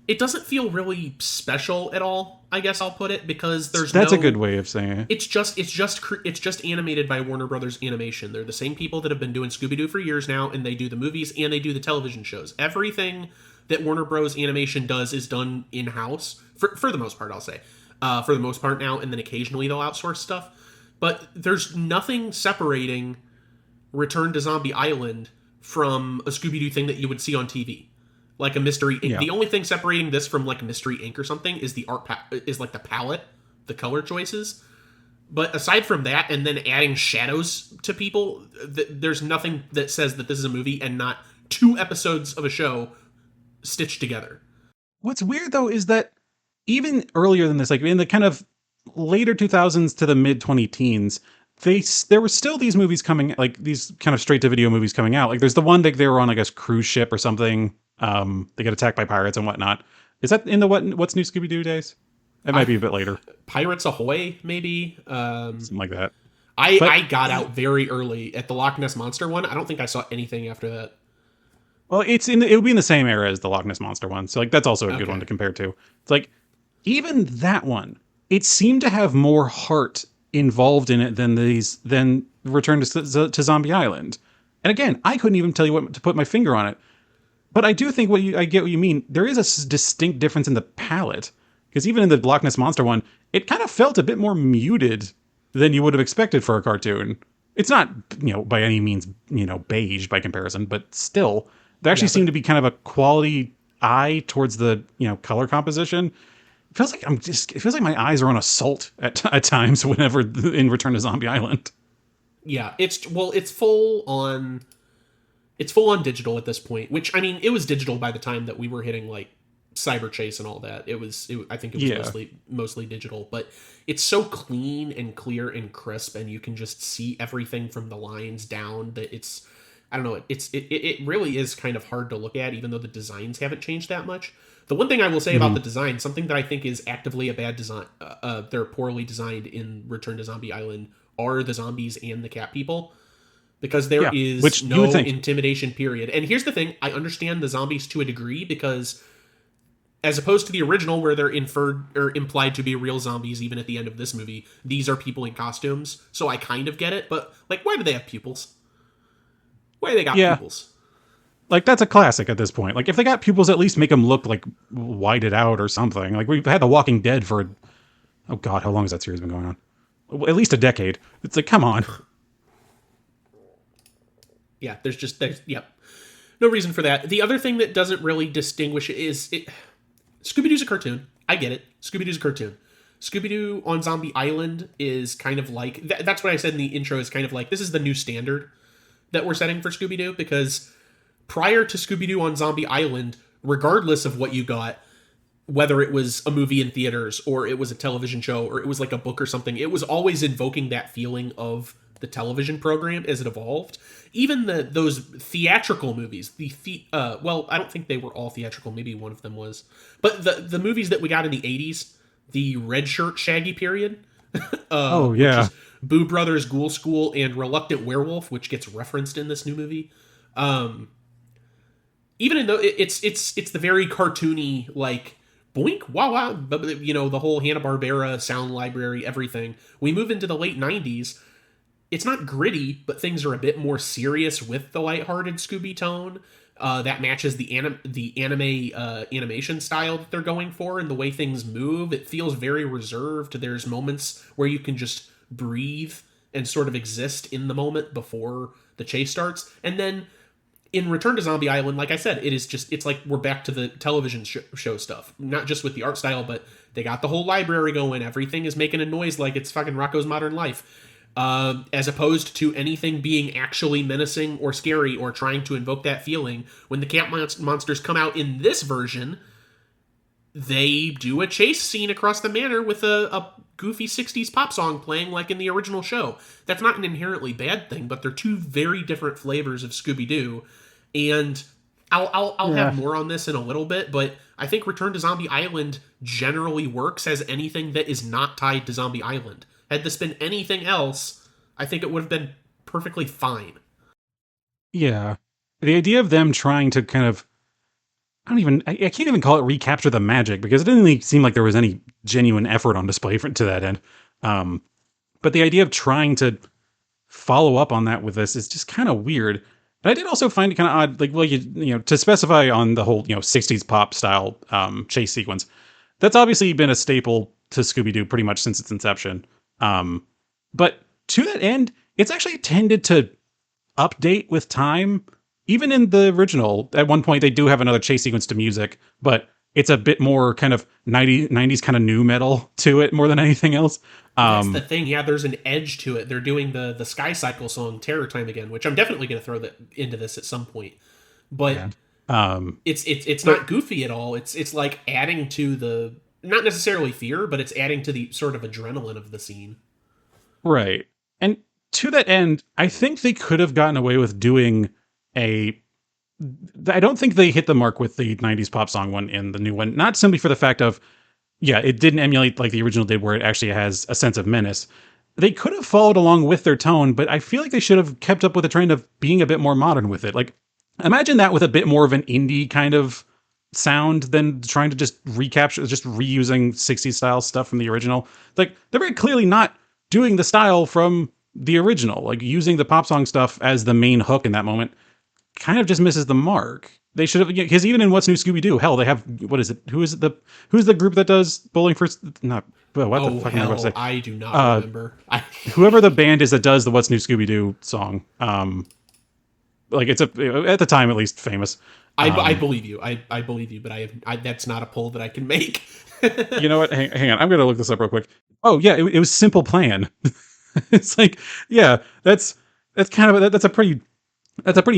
It doesn't feel really special at all, I guess I'll put it, because That's a good way of saying it. It's just animated by Warner Brothers Animation. They're the same people that have been doing Scooby-Doo for years now, and they do the movies and they do the television shows. Everything that Warner Bros. Animation does is done in-house, for the most part, I'll say. For the most part now, and then occasionally they'll outsource stuff. But there's nothing separating Return to Zombie Island from a Scooby-Doo thing that you would see on TV. Like a Mystery Inc. Yeah. The only thing separating this from like a Mystery Inc. or something is the is like the palette, the color choices. But aside from that, and then adding shadows to people, there's nothing that says that this is a movie and not 2 episodes of a show stitched together. What's weird, though, is that even earlier than this, like in the kind of later 2000s to the mid 2010s, there were still these movies coming, like these kind of straight to video movies coming out. Like there's the one that they were on, I guess, cruise ship or something. They get attacked by pirates and whatnot. Is that in the What's New Scooby Doo days? It might be a bit later. Pirates Ahoy, maybe. Something like that. I got out very early at the Loch Ness Monster one. I don't think I saw anything after that. Well, it would be in the same era as the Loch Ness Monster one. So like that's also a good one to compare to. It's like even that one, it seemed to have more heart involved in it than Return to Zombie Island. And again, I couldn't even tell you what to put my finger on it. But I do think I get what you mean. There is a distinct difference in the palette, because even in the Loch Ness Monster one, it kind of felt a bit more muted than you would have expected for a cartoon. It's not, by any means, beige by comparison, but still, there actually seemed to be kind of a quality eye towards the, color composition. It feels like my eyes are on assault at times whenever in Return to Zombie Island. Yeah, it's full on digital at this point, which, I mean, it was digital by the time that we were hitting like Cyber Chase and all that. I think it was mostly digital, but it's so clean and clear and crisp, and you can just see everything from the lines down that I don't know, it really is kind of hard to look at, even though the designs haven't changed that much. The one thing I will say about the design, something that I think is actively a bad design, they're poorly designed in Return to Zombie Island, are the zombies and the cat people. Because there is no intimidation period. And here's the thing, I understand the zombies to a degree, because as opposed to the original where they're inferred or implied to be real zombies, even at the end of this movie, these are people in costumes. So I kind of get it, but like, why do they have pupils? Why do they got pupils? Like, that's a classic at this point. Like, if they got pupils, at least make them look like whited out or something. Like, we've had The Walking Dead for, oh god, how long has that series been going on? At least a decade. It's like, come on. Yeah, there's no reason for that. The other thing that doesn't really distinguish is Scooby-Doo's a cartoon. I get it. Scooby-Doo's a cartoon. Scooby-Doo on Zombie Island is kind of like, that's what I said in the intro, is kind of like, this is the new standard that we're setting for Scooby-Doo, because prior to Scooby-Doo on Zombie Island, regardless of what you got, whether it was a movie in theaters or it was a television show or it was like a book or something, it was always invoking that feeling of the television program as it evolved. Even those theatrical movies, well, I don't think they were all theatrical. Maybe one of them was. But the movies that we got in the 80s, the Red Shirt Shaggy period. Which is Boo Brothers, Ghoul School, and Reluctant Werewolf, which gets referenced in this new movie. Even though it's the very cartoony, like, boink, wow, wow, the whole Hanna-Barbera sound library, everything. We move into the late 90s. It's not gritty, but things are a bit more serious with the lighthearted Scooby tone. That matches the anime animation style that they're going for, and the way things move. It feels very reserved. There's moments where you can just breathe and sort of exist in the moment before the chase starts. And then in Return to Zombie Island, like I said, it's like we're back to the television show stuff. Not just with the art style, but they got the whole library going. Everything is making a noise like it's fucking Rocko's Modern Life. As opposed to anything being actually menacing or scary or trying to invoke that feeling. When the cat monsters come out in this version, they do a chase scene across the manor with a goofy 60s pop song playing like in the original show. That's not an inherently bad thing, but they're two very different flavors of Scooby-Doo. And I'll have more on this in a little bit, but I think Return to Zombie Island generally works as anything that is not tied to Zombie Island. Had this been anything else, I think it would have been perfectly fine. Yeah. The idea of them trying to kind of, I can't even call it recapture the magic, because it didn't really seem like there was any genuine effort on display to that end. But the idea of trying to follow up on that with this is just kind of weird. And I did also find it kind of odd, like, well, to specify on the whole, 60s pop style chase sequence, that's obviously been a staple to Scooby-Doo pretty much since its inception. But to that end, it's actually tended to update with time. Even in the original, at one point they do have another chase sequence to music, but it's a bit more kind of 90s kind of new metal to it more than anything else. That's the thing. Yeah, there's an edge to it. They're doing the Sky Cycle song Terror Time again, which I'm definitely going to throw into this at some point. But it's not goofy at all. It's like adding to the, not necessarily fear, but it's adding to the sort of adrenaline of the scene. Right. And to that end, I think they could have gotten away with doing I don't think they hit the mark with the 90s pop song one in the new one, not simply for the fact of, it didn't emulate like the original did, where it actually has a sense of menace. They could have followed along with their tone, but I feel like they should have kept up with the trend of being a bit more modern with it. Like, Imagine that with a bit more of an indie kind of sound than trying to just recapture, just reusing 60s style stuff from the original. Like, they're very clearly not doing the style from the original. Like, using the pop song stuff as the main hook in that moment kind of just misses the mark. They should have, because even in What's New Scooby Doo, hell, they have, what is it? Who's the group that does Bowling for, not, well, what the fuck am I about to say? I do not remember. Whoever the band is that does the What's New Scooby Doo song, like it's at the time at least famous. I believe you. I believe you, but that's not a poll that I can make. You know what? Hang on. I'm going to look this up real quick. Oh yeah, it was Simple Plan. It's like, yeah, that's a pretty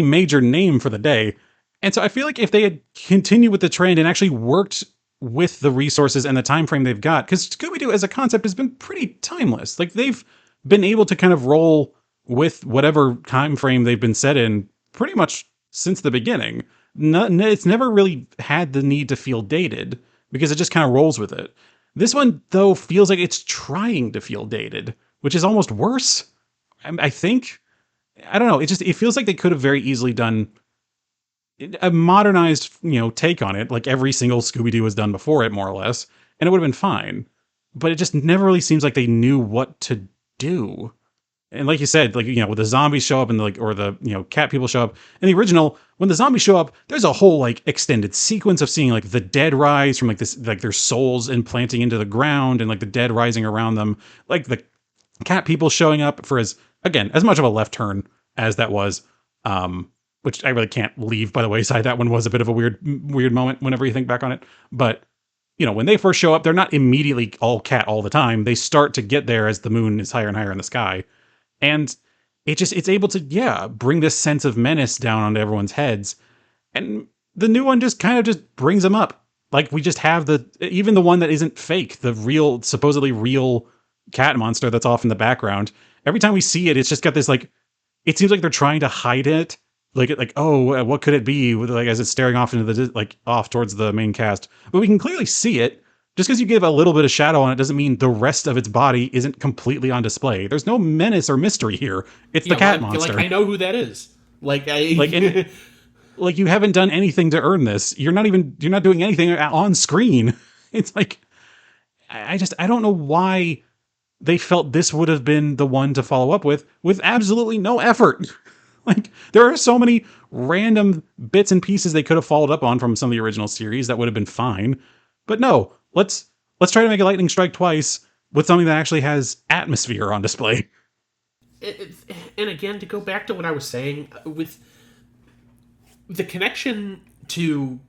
major name for the day. And so I feel like if they had continued with the trend and actually worked with the resources and the time frame they've got, because Scooby-Doo as a concept has been pretty timeless. Like, they've been able to kind of roll with whatever time frame they've been set in pretty much since the beginning. It's never really had the need to feel dated because it just kind of rolls with it. This one, though, feels like it's trying to feel dated, which is almost worse. I think. I don't know. It feels like they could have very easily done a modernized, take on it, like every single Scooby-Doo has done before it, more or less, and it would have been fine. But it just never really seems like they knew what to do. And like you said, like, when the zombies show up and or the cat people show up in the original, when the zombies show up, there's a whole like extended sequence of seeing like the dead rise from like this, like their souls implanting into the ground and like the dead rising around them, like the cat people showing up for as much of a left turn as that was, which I really can't leave by the wayside. That one was a bit of a weird moment whenever you think back on it. But when they first show up, they're not immediately all cat all the time. They start to get there as the moon is higher and higher in the sky. And it's able to, bring this sense of menace down onto everyone's heads. And the new one just kind of just brings them up. Like, we just have even the one that isn't fake, the real, supposedly real cat monster that's off in the background. Every time we see it, it's just got this, like, it seems like they're trying to hide it. Like, oh, what could it be? Like, as it's staring off into off towards the main cast. But we can clearly see it. Just because you give a little bit of shadow on it doesn't mean the rest of its body isn't completely on display. There's no menace or mystery here. It's the cat monster. Like, I know who that is. Like, like, you haven't done anything to earn this. You're not doing anything on screen. It's like, I don't know why they felt this would have been the one to follow up with absolutely no effort. Like, there are so many random bits and pieces they could have followed up on from some of the original series that would have been fine. But no, let's try to make a lightning strike twice with something that actually has atmosphere on display. And again, to go back to what I was saying, with the connection to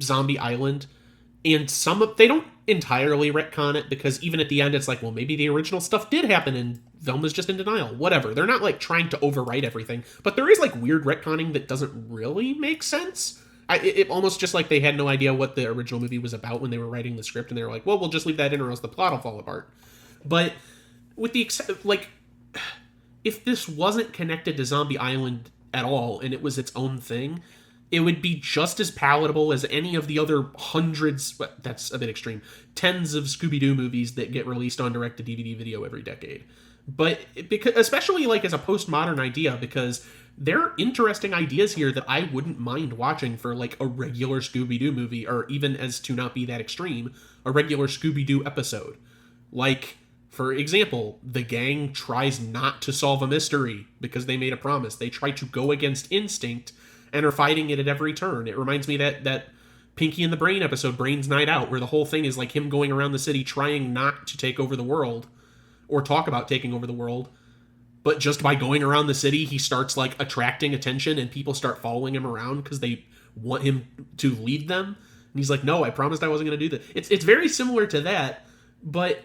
Zombie Island, and they don't entirely retcon it, because even at the end it's like, well, maybe the original stuff did happen and Velma's just in denial. Whatever. They're not like trying to overwrite everything, but there is like weird retconning that doesn't really make sense. It almost just like they had no idea what the original movie was about when they were writing the script, and they were like, well, we'll just leave that in or else the plot will fall apart. But with the if this wasn't connected to Zombie Island at all and it was its own thing, it would be just as palatable as any of the other hundreds, that's a bit extreme, tens of Scooby-Doo movies that get released on direct-to-DVD video every decade. But especially like as a postmodern idea, because there are interesting ideas here that I wouldn't mind watching for like a regular Scooby-Doo movie, or even, as to not be that extreme, a regular Scooby-Doo episode. Like, for example, the gang tries not to solve a mystery because they made a promise. They try to go against instinct and are fighting it at every turn. It reminds me of that Pinky and the Brain episode, Brain's Night Out, where the whole thing is like him going around the city trying not to take over the world or talk about taking over the world. But just by going around the city, he starts like attracting attention and people start following him around because they want him to lead them. And he's like, no, I promised I wasn't going to do that. It's very similar to that, but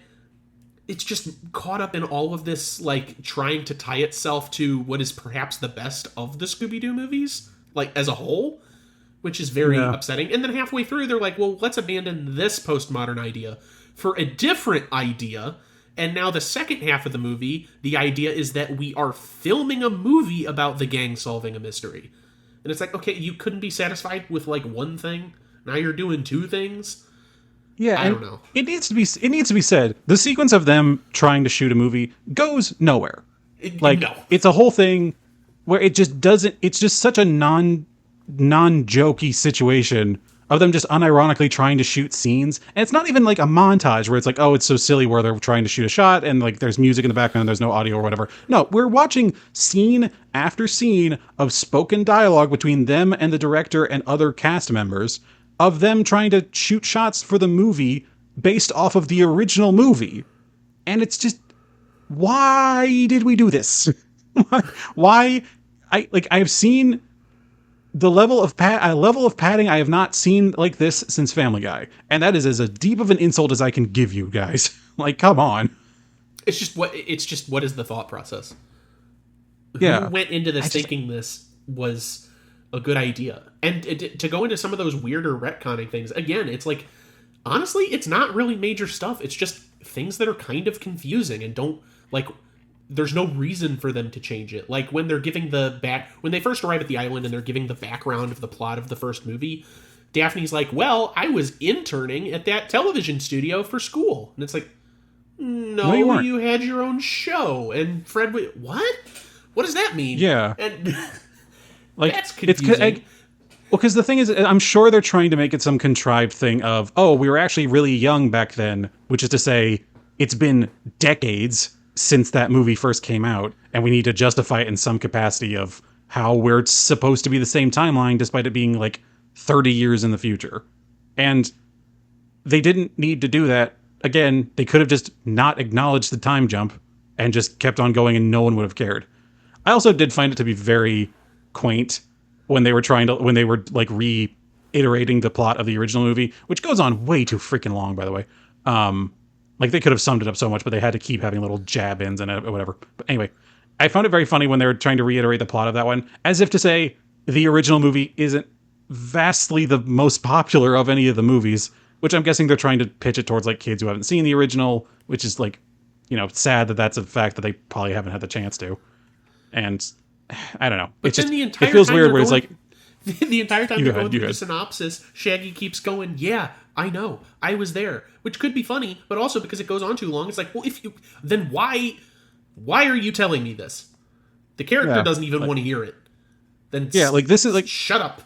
it's just caught up in all of this, like trying to tie itself to what is perhaps the best of the Scooby-Doo movies, like as a whole, which is very upsetting. And then halfway through, they're like, well, let's abandon this postmodern idea for a different idea. And now the second half of the movie, the idea is that we are filming a movie about the gang solving a mystery. And it's like, okay, you couldn't be satisfied with like one thing. Now you're doing two things. Yeah, I don't know. It needs to be said. The sequence of them trying to shoot a movie goes nowhere. No. It's a whole thing. where it just doesn't, it's just such a non-jokey situation of them just unironically trying to shoot scenes. And it's not even like a montage where it's like, oh, it's so silly where they're trying to shoot a shot and like there's music in the background, there's no audio or whatever. No, we're watching scene after scene of spoken dialogue between them and the director and other cast members of them trying to shoot shots for the movie based off of the original movie. And it's just, why did we do this? Why? I've seen the level of padding I have not seen like this since Family Guy, and that is as a deep of an insult as I can give you guys. Like, come on. It's just what is the thought process? Yeah. Who went into this thinking this was a good idea? And to go into some of those weirder retconning things again, it's like, honestly, it's not really major stuff. It's just things that are kind of confusing and don't like. There's no reason for them to change it. Like when they're giving when they first arrive at the island and they're giving the background of the plot of the first movie, Daphne's like, well, I was interning at that television studio for school. And it's like, no, you had your own show. And Fred, what? What does that mean? Yeah. And like, that's confusing. Well, because the thing is, I'm sure they're trying to make it some contrived thing of, oh, we were actually really young back then, which is to say, it's been decades since that movie first came out, and we need to justify it in some capacity of how we're supposed to be the same timeline, despite it being like 30 years in the future. And they didn't need to do that. Again, they could have just not acknowledged the time jump and just kept on going and no one would have cared. I also did find it to be very quaint when they were like reiterating the plot of the original movie, which goes on way too freaking long, by the way. Like, they could have summed it up so much, but they had to keep having little jab ins and whatever. But anyway, I found it very funny when they were trying to reiterate the plot of that one, as if to say the original movie isn't vastly the most popular of any of the movies, which I'm guessing they're trying to pitch it towards, like, kids who haven't seen the original, which is, like, you know, sad that that's a fact that they probably haven't had the chance to. And, I don't know. But it's then just, it feels weird where it's like... The entire time they're going through the synopsis, Shaggy keeps going, yeah, I know, I was there. Which could be funny, but also because it goes on too long, it's like, well, then why are you telling me this? The character doesn't even want to hear it. Then this is like, shut up.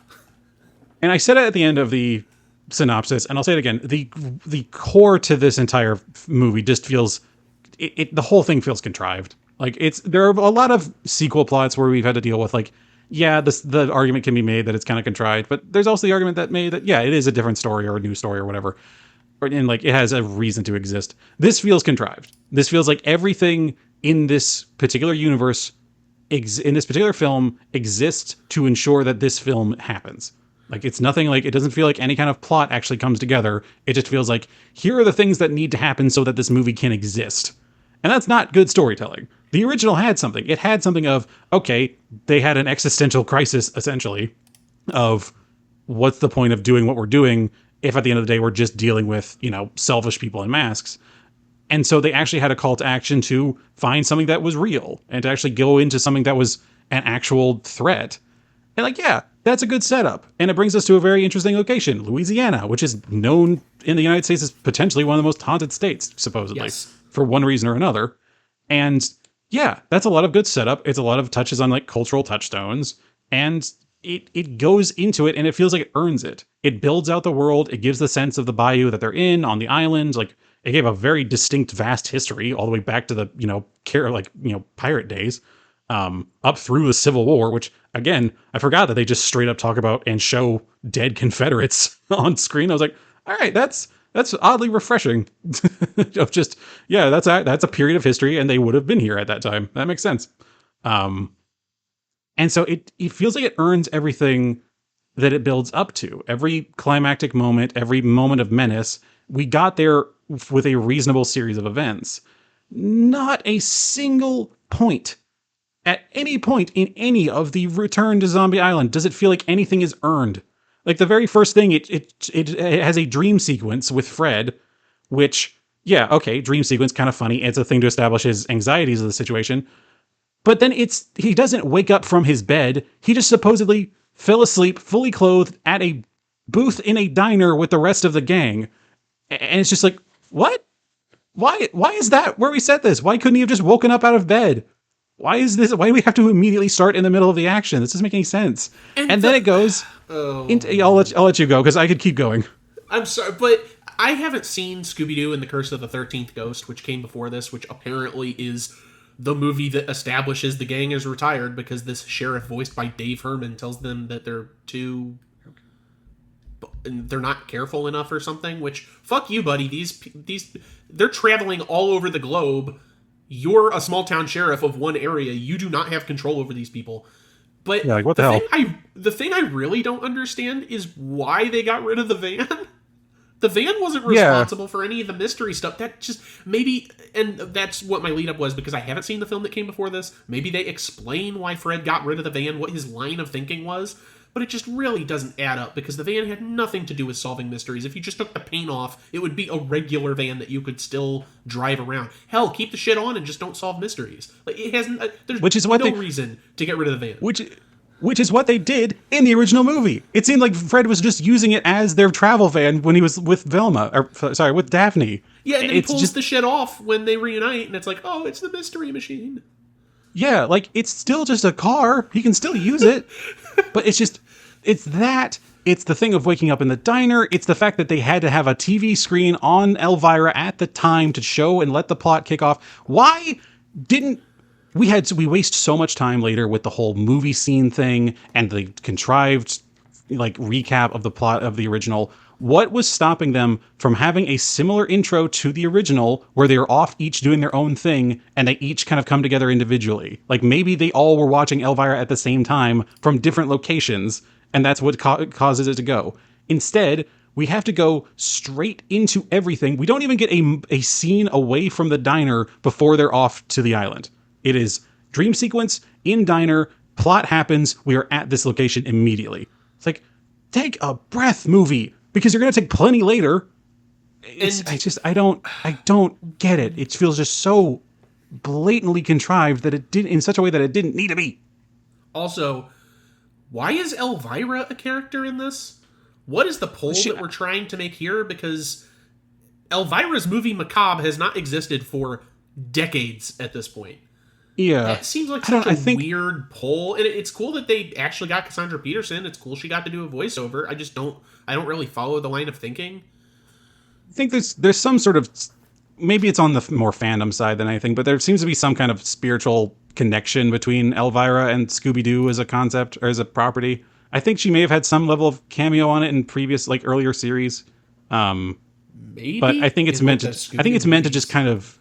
And I said it at the end of the synopsis, and I'll say it again. The core to this entire movie just feels, the whole thing feels contrived. Like, there are a lot of sequel plots where we've had to deal with, like, yeah, the argument can be made that it's kind of contrived, but there's also the argument that yeah, it is a different story or a new story or whatever. And like, it has a reason to exist. This feels contrived. This feels like everything in this particular universe, in this particular film, exists to ensure that this film happens. Like, it's nothing like, it doesn't feel like any kind of plot actually comes together. It just feels like, here are the things that need to happen so that this movie can exist. And that's not good storytelling. The original had something. It had something of, okay, they had an existential crisis, essentially, of what's the point of doing what we're doing if at the end of the day we're just dealing with, you know, selfish people in masks. And so they actually had a call to action to find something that was real and to actually go into something that was an actual threat. And like, yeah, that's a good setup. And it brings us to a very interesting location, Louisiana, which is known in the United States as potentially one of the most haunted states, supposedly, yes, for one reason or another. And yeah, that's a lot of good setup. It's a lot of touches on like cultural touchstones, and it goes into it and it feels like it earns it. It builds out the world. It gives the sense of the bayou that they're in on the island. Like, it gave a very distinct, vast history all the way back to the, you know, pirate days, up through the Civil War, which again, I forgot that they just straight up talk about and show dead Confederates on screen. I was like, all right, that's oddly refreshing. Of just, yeah, that's a period of history and they would have been here at that time. That makes sense. And so it feels like it earns everything that it builds up to. Every climactic moment, every moment of menace, we got there with a reasonable series of events. Not a single point, at any point in any of the Return to Zombie Island, does it feel like anything is earned. Like, the very first thing, it has a dream sequence with Fred, which, yeah, okay, dream sequence, kind of funny. It's a thing to establish his anxieties of the situation. But then he doesn't wake up from his bed. He just supposedly fell asleep, fully clothed, at a booth in a diner with the rest of the gang. And it's just like, what? Why is that where we set this? Why couldn't he have just woken up out of bed? why is this? Why do we have to immediately start in the middle of the action? This doesn't make any sense. And then it goes. I'll let you go because I could keep going. I'm sorry, but I haven't seen Scooby Doo and the Curse of the 13th Ghost, which came before this, which apparently is the movie that establishes the gang is retired because this sheriff voiced by Dave Herman tells them that they're not careful enough or something, which, fuck you, buddy. These they're traveling all over the globe. You're a small town sheriff of one area. You do not have control over these people. But yeah, like, what the hell? The thing I really don't understand is why they got rid of the van. The van wasn't responsible for any of the mystery stuff. That just maybe, and that's what my lead up was because I haven't seen the film that came before this. Maybe they explain why Fred got rid of the van, what his line of thinking was, but it just really doesn't add up because the van had nothing to do with solving mysteries. If you just took the paint off, it would be a regular van that you could still drive around. Hell, keep the shit on and just don't solve mysteries. Like it hasn't. There's no reason to get rid of the van. Which is what they did in the original movie. It seemed like Fred was just using it as their travel van when he was with with Daphne. Yeah, and then he pulls the shit off when they reunite, and it's like, oh, it's the mystery machine. Yeah, like, it's still just a car. He can still use it. But it's the thing of waking up in the diner. It's the fact that they had to have a TV screen on Elvira at the time to show and let the plot kick off. Why didn't we waste so much time later with the whole movie scene thing and the contrived like recap of the plot of the original? What was stopping them from having a similar intro to the original where they were off each doing their own thing and they each kind of come together individually? Like maybe they all were watching Elvira at the same time from different locations and that's what causes it to go. Instead, we have to go straight into everything. We don't even get a scene away from the diner before they're off to the island. It is dream sequence, in diner, plot happens, we are at this location immediately. It's like, take a breath, movie, because you're going to take plenty later. I don't get it. It feels just so blatantly contrived that it did in such a way that it didn't need to be. Also, why is Elvira a character in this? What is the pull that we're trying to make here? Because Elvira's movie Macabre has not existed for decades at this point. Yeah. That seems like such a weird pull. And it's cool that they actually got Cassandra Peterson. It's cool she got to do a voiceover. I don't really follow the line of thinking. I think there's some sort of, maybe it's on the more fandom side than anything, but there seems to be some kind of spiritual connection between Elvira and Scooby Doo as a concept or as a property. I think she may have had some level of cameo on it in previous, like, earlier series. Maybe, but I think it's meant to just kind of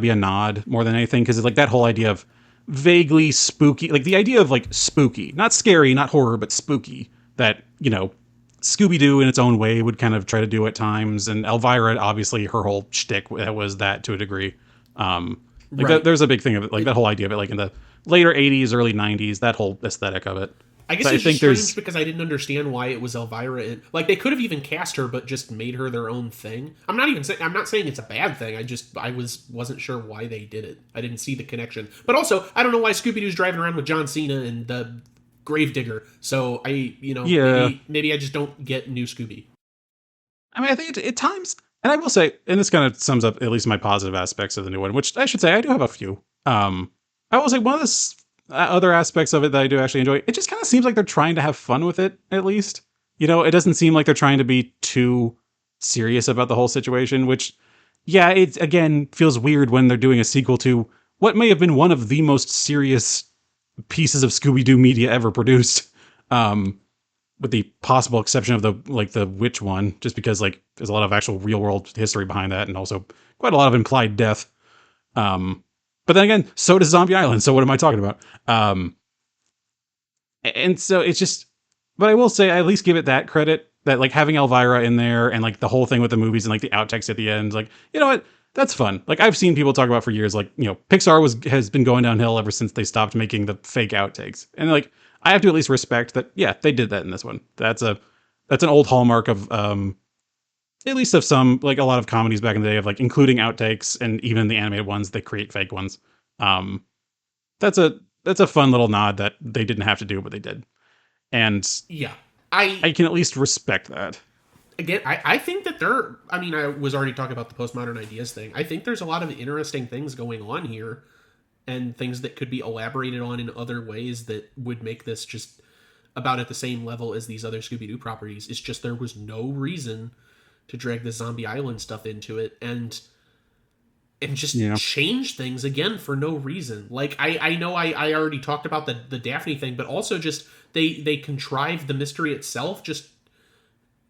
be a nod more than anything, because it's like that whole idea of vaguely spooky, like the idea of like spooky, not scary, not horror, but spooky, that, you know, Scooby-Doo in its own way would kind of try to do at times, and Elvira, obviously her whole shtick was that to a degree. There's a big thing of it, like that whole idea of it, like in the later 80s, early 90s, that whole aesthetic of it. I guess it's strange because I didn't understand why it was Elvira. Like, they could have even cast her, but just made her their own thing. I'm not saying it's a bad thing. I wasn't sure why they did it. I didn't see the connection. But also, I don't know why Scooby-Doo's driving around with John Cena and the Gravedigger. So maybe I just don't get new Scooby. I mean, I think at times, and I will say, and this kind of sums up at least my positive aspects of the new one, which I should say I do have a few. I will say one of the other aspects of it that I do actually enjoy, it just kind of seems like they're trying to have fun with it, at least. You know, it doesn't seem like they're trying to be too serious about the whole situation, which, yeah, it again feels weird when they're doing a sequel to what may have been one of the most serious pieces of Scooby-Doo media ever produced, with the possible exception of the witch one, just because like there's a lot of actual real world history behind that, and also quite a lot of implied death. But then again, so does Zombie Island. So what am I talking about? And so it's just, but I will say, I at least give it that credit that like having Elvira in there and like the whole thing with the movies and like the outtakes at the end, like, you know what? That's fun. Like I've seen people talk about for years, like, you know, Pixar has been going downhill ever since they stopped making the fake outtakes. And like, I have to at least respect that. Yeah, they did that in this one. That's an old hallmark of, at least of some, like a lot of comedies back in the day, of like including outtakes, and even the animated ones, they create fake ones. That's a fun little nod that they didn't have to do, but they did. And yeah, I can at least respect that. Again, I think that I was already talking about the postmodern ideas thing. I think there's a lot of interesting things going on here. and things that could be elaborated on in other ways that would make this just about at the same level as these other Scooby Doo properties. It's just there was no reason to drag the Zombie Island stuff into it and just change things again for no reason. Like I know I already talked about the Daphne thing, but also just they contrived the mystery itself just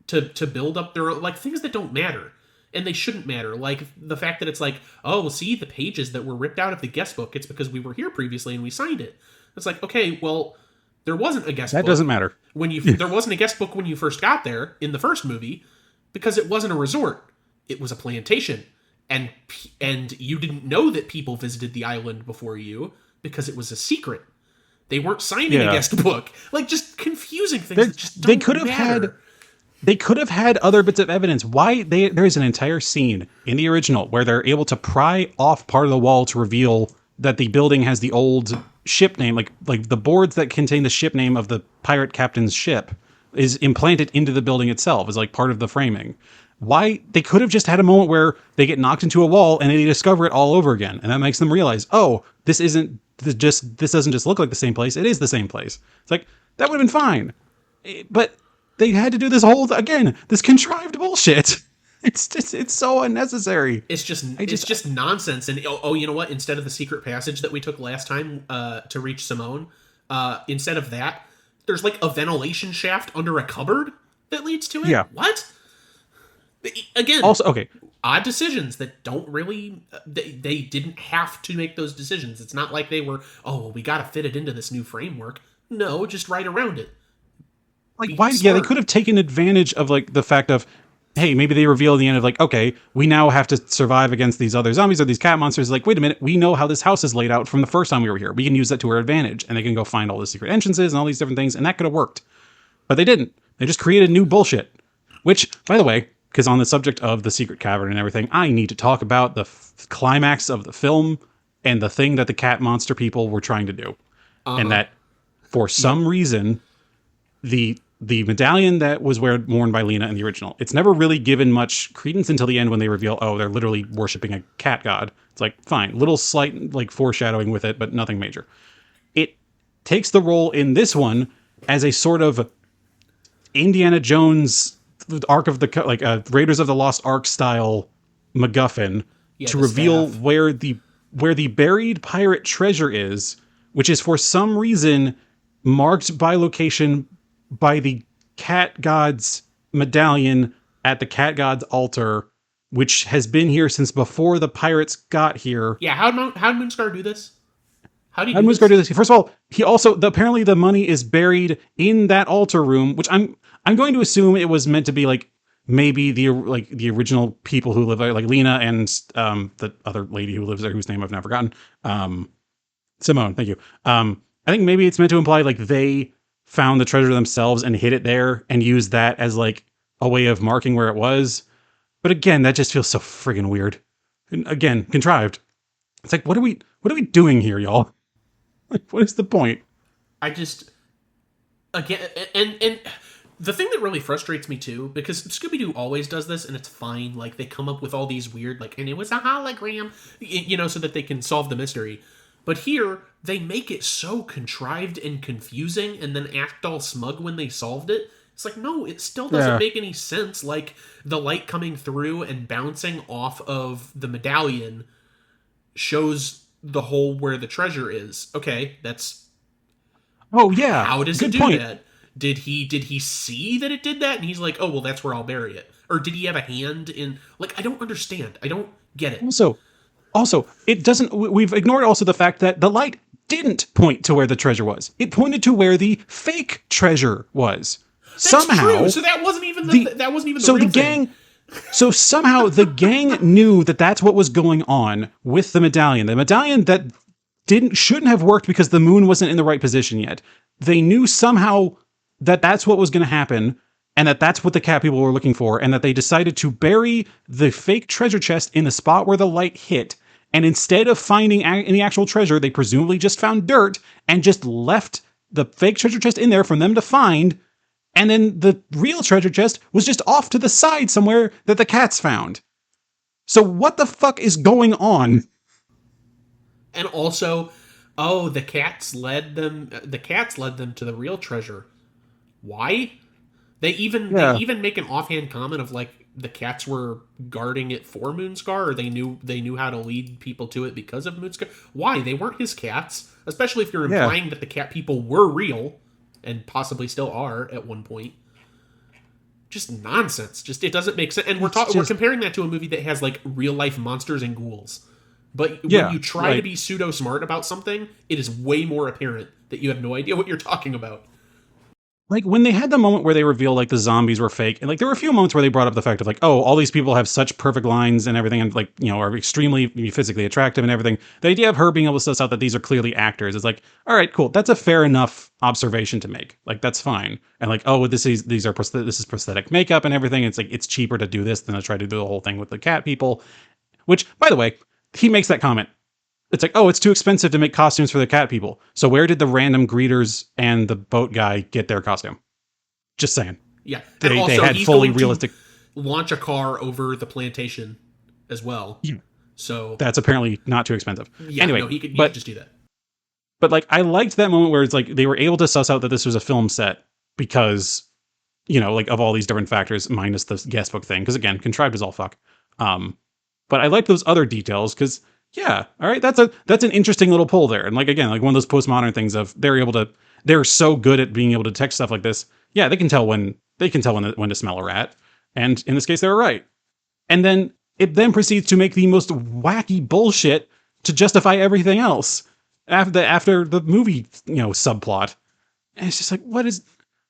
to build up their own, like, things that don't matter and they shouldn't matter. Like the fact that it's like, oh, see the pages that were ripped out of the guest book, it's because we were here previously and we signed it. It's like, okay, well, there wasn't a guest book. That doesn't matter. There wasn't a guest book when you first got there in the first movie because it wasn't a resort. It was a plantation. And you didn't know that people visited the island before you because it was a secret. They weren't signing a guest book. Like, just confusing things that just don't matter. They could have had other bits of evidence. There is an entire scene in the original where they're able to pry off part of the wall to reveal that the building has the old ship name, like the boards that contain the ship name of the pirate captain's ship is implanted into the building itself as like part of the framing. Why they could have just had a moment where they get knocked into a wall and they discover it all over again, and that makes them realize, oh, this doesn't just look like the same place. It is the same place. It's like, that would have been fine, but they had to do this this contrived bullshit. It's so unnecessary. It's just nonsense. And you know what? Instead of the secret passage that we took last time to reach Simone, instead of that, there's like a ventilation shaft under a cupboard that leads to it. Yeah. What? Again, also, okay, odd decisions that don't really... They didn't have to make those decisions. It's not like they were, oh, well, we got to fit it into this new framework. No, just right around it. Like, why? Yeah, they could have taken advantage of like the fact of, hey, maybe they reveal at the end of like, okay, we now have to survive against these other zombies or these cat monsters. Like, wait a minute, we know how this house is laid out from the first time we were here. We can use that to our advantage, and they can go find all the secret entrances and all these different things, and that could have worked. But they didn't. They just created new bullshit. Which, by the way, because on the subject of the secret cavern and everything, I need to talk about the climax of the film and the thing that the cat monster people were trying to do. And that, for some reason, the medallion that was worn by Lena in the original, it's never really given much credence until the end when they reveal, oh, they're literally worshipping a cat god. It's like, fine, little slight like foreshadowing with it, but nothing major. It takes the role in this one as a sort of Indiana Jones Ark of the Raiders of the Lost Ark style MacGuffin to reveal where the buried pirate treasure is, which is for some reason marked by location by the cat god's medallion at the cat god's altar, which has been here since before the pirates got here. Yeah, how'd Moonscar do this? How did Moonscar do this? First of all, he also apparently the money is buried in that altar room, which I'm going to assume it was meant to be like maybe the original people who live there, like Lena and the other lady who lives there, whose name I've now forgotten. Simone, thank you. I think maybe it's meant to imply like they found the treasure themselves and hid it there and used that as like a way of marking where it was. But again, that just feels so friggin' weird. And again, contrived. It's like, what are we doing here, y'all? Like, what is the point? Again, and the thing that really frustrates me too, because Scooby-Doo always does this and it's fine, like they come up with all these weird, like, and it was a hologram, so that they can solve the mystery. But here, they make it so contrived and confusing and then act all smug when they solved it. It's like, no, it still doesn't make any sense. Like, the light coming through and bouncing off of the medallion shows the hole where the treasure is. Okay, that's... Oh, yeah. How does it do that? Did he see that it did that? And he's like, oh, well, that's where I'll bury it. Or did he have a hand in... Like, I don't understand. I don't get it. Also, it doesn't... We've ignored also the fact that the light didn't point to where the treasure was. It pointed to where the fake treasure was. That's somehow, true. So that wasn't even the real thing. So somehow the gang knew that that's what was going on with the medallion. The medallion that shouldn't have worked because the moon wasn't in the right position yet. They knew somehow that that's what was going to happen, and that that's what the cat people were looking for, and that they decided to bury the fake treasure chest in the spot where the light hit. And instead of finding any actual treasure, they presumably just found dirt and just left the fake treasure chest in there for them to find. And then the real treasure chest was just off to the side somewhere that the cats found. So what the fuck is going on? And also, oh, the cats led them to the real treasure. Why? They even make an offhand comment of like the cats were guarding it for Moonscar, or they knew how to lead people to it because of Moonscar. Why? They weren't his cats, especially if you're implying that the cat people were real and possibly still are at one point. Just nonsense. Just it doesn't make sense. And we're comparing that to a movie that has like real life monsters and ghouls. But when you try to be pseudo smart about something, it is way more apparent that you have no idea what you're talking about. Like, when they had the moment where they reveal, like, the zombies were fake, and, like, there were a few moments where they brought up the fact of, like, oh, all these people have such perfect lines and everything, and, like, you know, are extremely physically attractive and everything. The idea of her being able to suss out that these are clearly actors is like, all right, cool. That's a fair enough observation to make. Like, that's fine. And, like, oh, this is prosthetic makeup and everything. It's, like, it's cheaper to do this than to try to do the whole thing with the cat people. Which, by the way, he makes that comment. It's like, oh, it's too expensive to make costumes for the cat people. So where did the random greeters and the boat guy get their costume? Just saying. Yeah. They also, had fully realistic... launch a car over the plantation as well. Yeah. So that's apparently not too expensive. Yeah, anyway, no, he could just do that. But, like, I liked that moment where it's like they were able to suss out that this was a film set because, you know, like, of all these different factors, minus the guest book thing. Because, again, contrived as all fuck. But I like those other details because... Yeah, all right. That's an interesting little pull there, and like again, like one of those postmodern things of they're so good at being able to detect stuff like this. Yeah, they can tell when to smell a rat, and in this case, they were right. And then it then proceeds to make the most wacky bullshit to justify everything else after the movie, you know, subplot. And it's just like,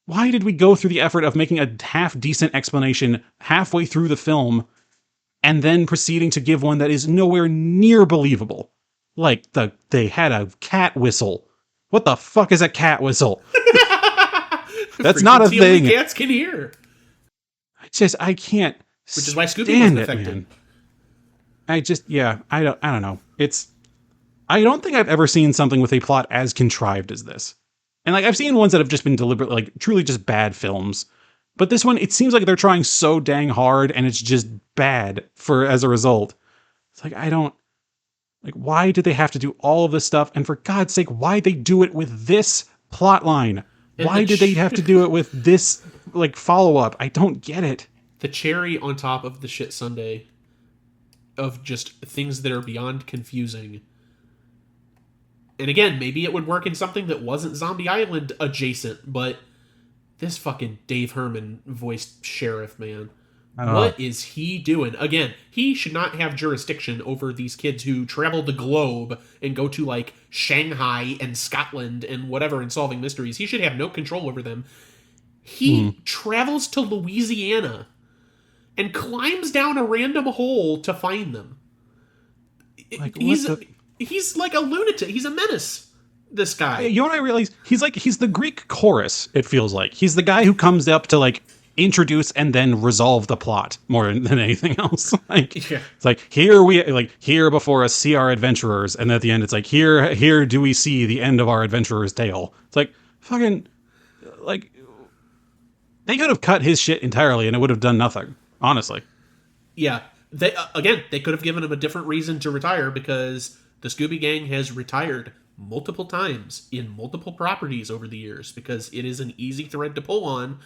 why did we go through the effort of making a half decent explanation halfway through the film? And then proceeding to give one that is nowhere near believable. Like, they had a cat whistle. What the fuck is a cat whistle? That's not a thing. Only cats can hear. I can't. Which is why Scooby wasn't affected. Man. I don't know. I don't think I've ever seen something with a plot as contrived as this. And like, I've seen ones that have just been deliberately, like, truly just bad films. But this one, it seems like they're trying so dang hard, and it's just bad as a result. It's like, why do they have to do all of this stuff? And for God's sake, why they do it with this plot line? Why did they have to do it with this, like, follow-up? I don't get it. The cherry on top of the shit sundae of just things that are beyond confusing. And again, maybe it would work in something that wasn't Zombie Island adjacent, but... This fucking Dave Herman voiced sheriff, man. What is he doing? Again, he should not have jurisdiction over these kids who travel the globe and go to, like, Shanghai and Scotland and whatever and solving mysteries. He should have no control over them. He travels to Louisiana and climbs down a random hole to find them. Like, he's like a lunatic. He's a menace. This guy. You know what I realize? He's the Greek chorus, it feels like. He's the guy who comes up to, like, introduce and then resolve the plot more than anything else. Like, yeah. It's like, here before us see our adventurers, and at the end it's like, here do we see the end of our adventurer's tale. It's like, fucking, like, they could have cut his shit entirely and it would have done nothing, honestly. Yeah. They could have given him a different reason to retire, because the Scooby Gang has retired multiple times in multiple properties over the years, because it is an easy thread to pull on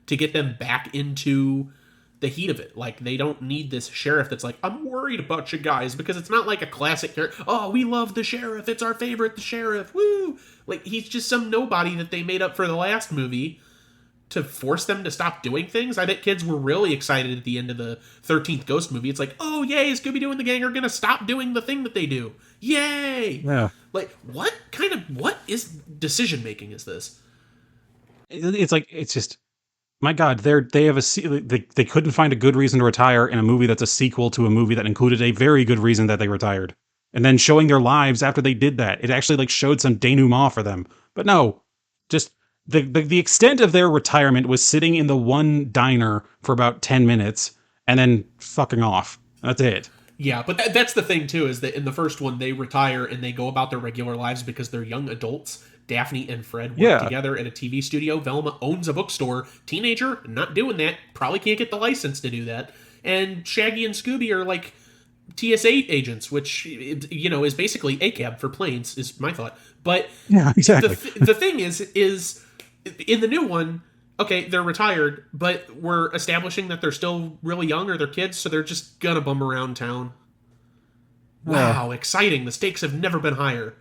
to get them back into the heat of it. Like, they don't need this sheriff that's like, I'm worried about you guys, because it's not like a classic character. Oh, we love the sheriff. It's our favorite, the sheriff. Woo! Like, he's just some nobody that they made up for the last movie to force them to stop doing things. I bet kids were really excited at the end of the 13th Ghost movie. It's like, oh, yay, Scooby-Doo and the gang are going to stop doing the thing that they do. Yay! Yeah. Like, what is decision-making is this? It's like, it's just, my God, they couldn't find a good reason to retire in a movie that's a sequel to a movie that included a very good reason that they retired. And then showing their lives after they did that. It actually, like, showed some denouement for them. But no, just... The extent of their retirement was sitting in the one diner for about 10 minutes and then fucking off. That's it. Yeah, but that's the thing, too, is that in the first one, they retire and they go about their regular lives because they're young adults. Daphne and Fred work together at a TV studio. Velma owns a bookstore. Teenager, not doing that. Probably can't get the license to do that. And Shaggy and Scooby are, like, TSA agents, which, you know, is basically ACAB for planes, is my thought. But Yeah, exactly. the thing is in the new one, okay, they're retired, but we're establishing that they're still really young or they're kids, so they're just gonna bum around town. Wow, exciting. The stakes have never been higher.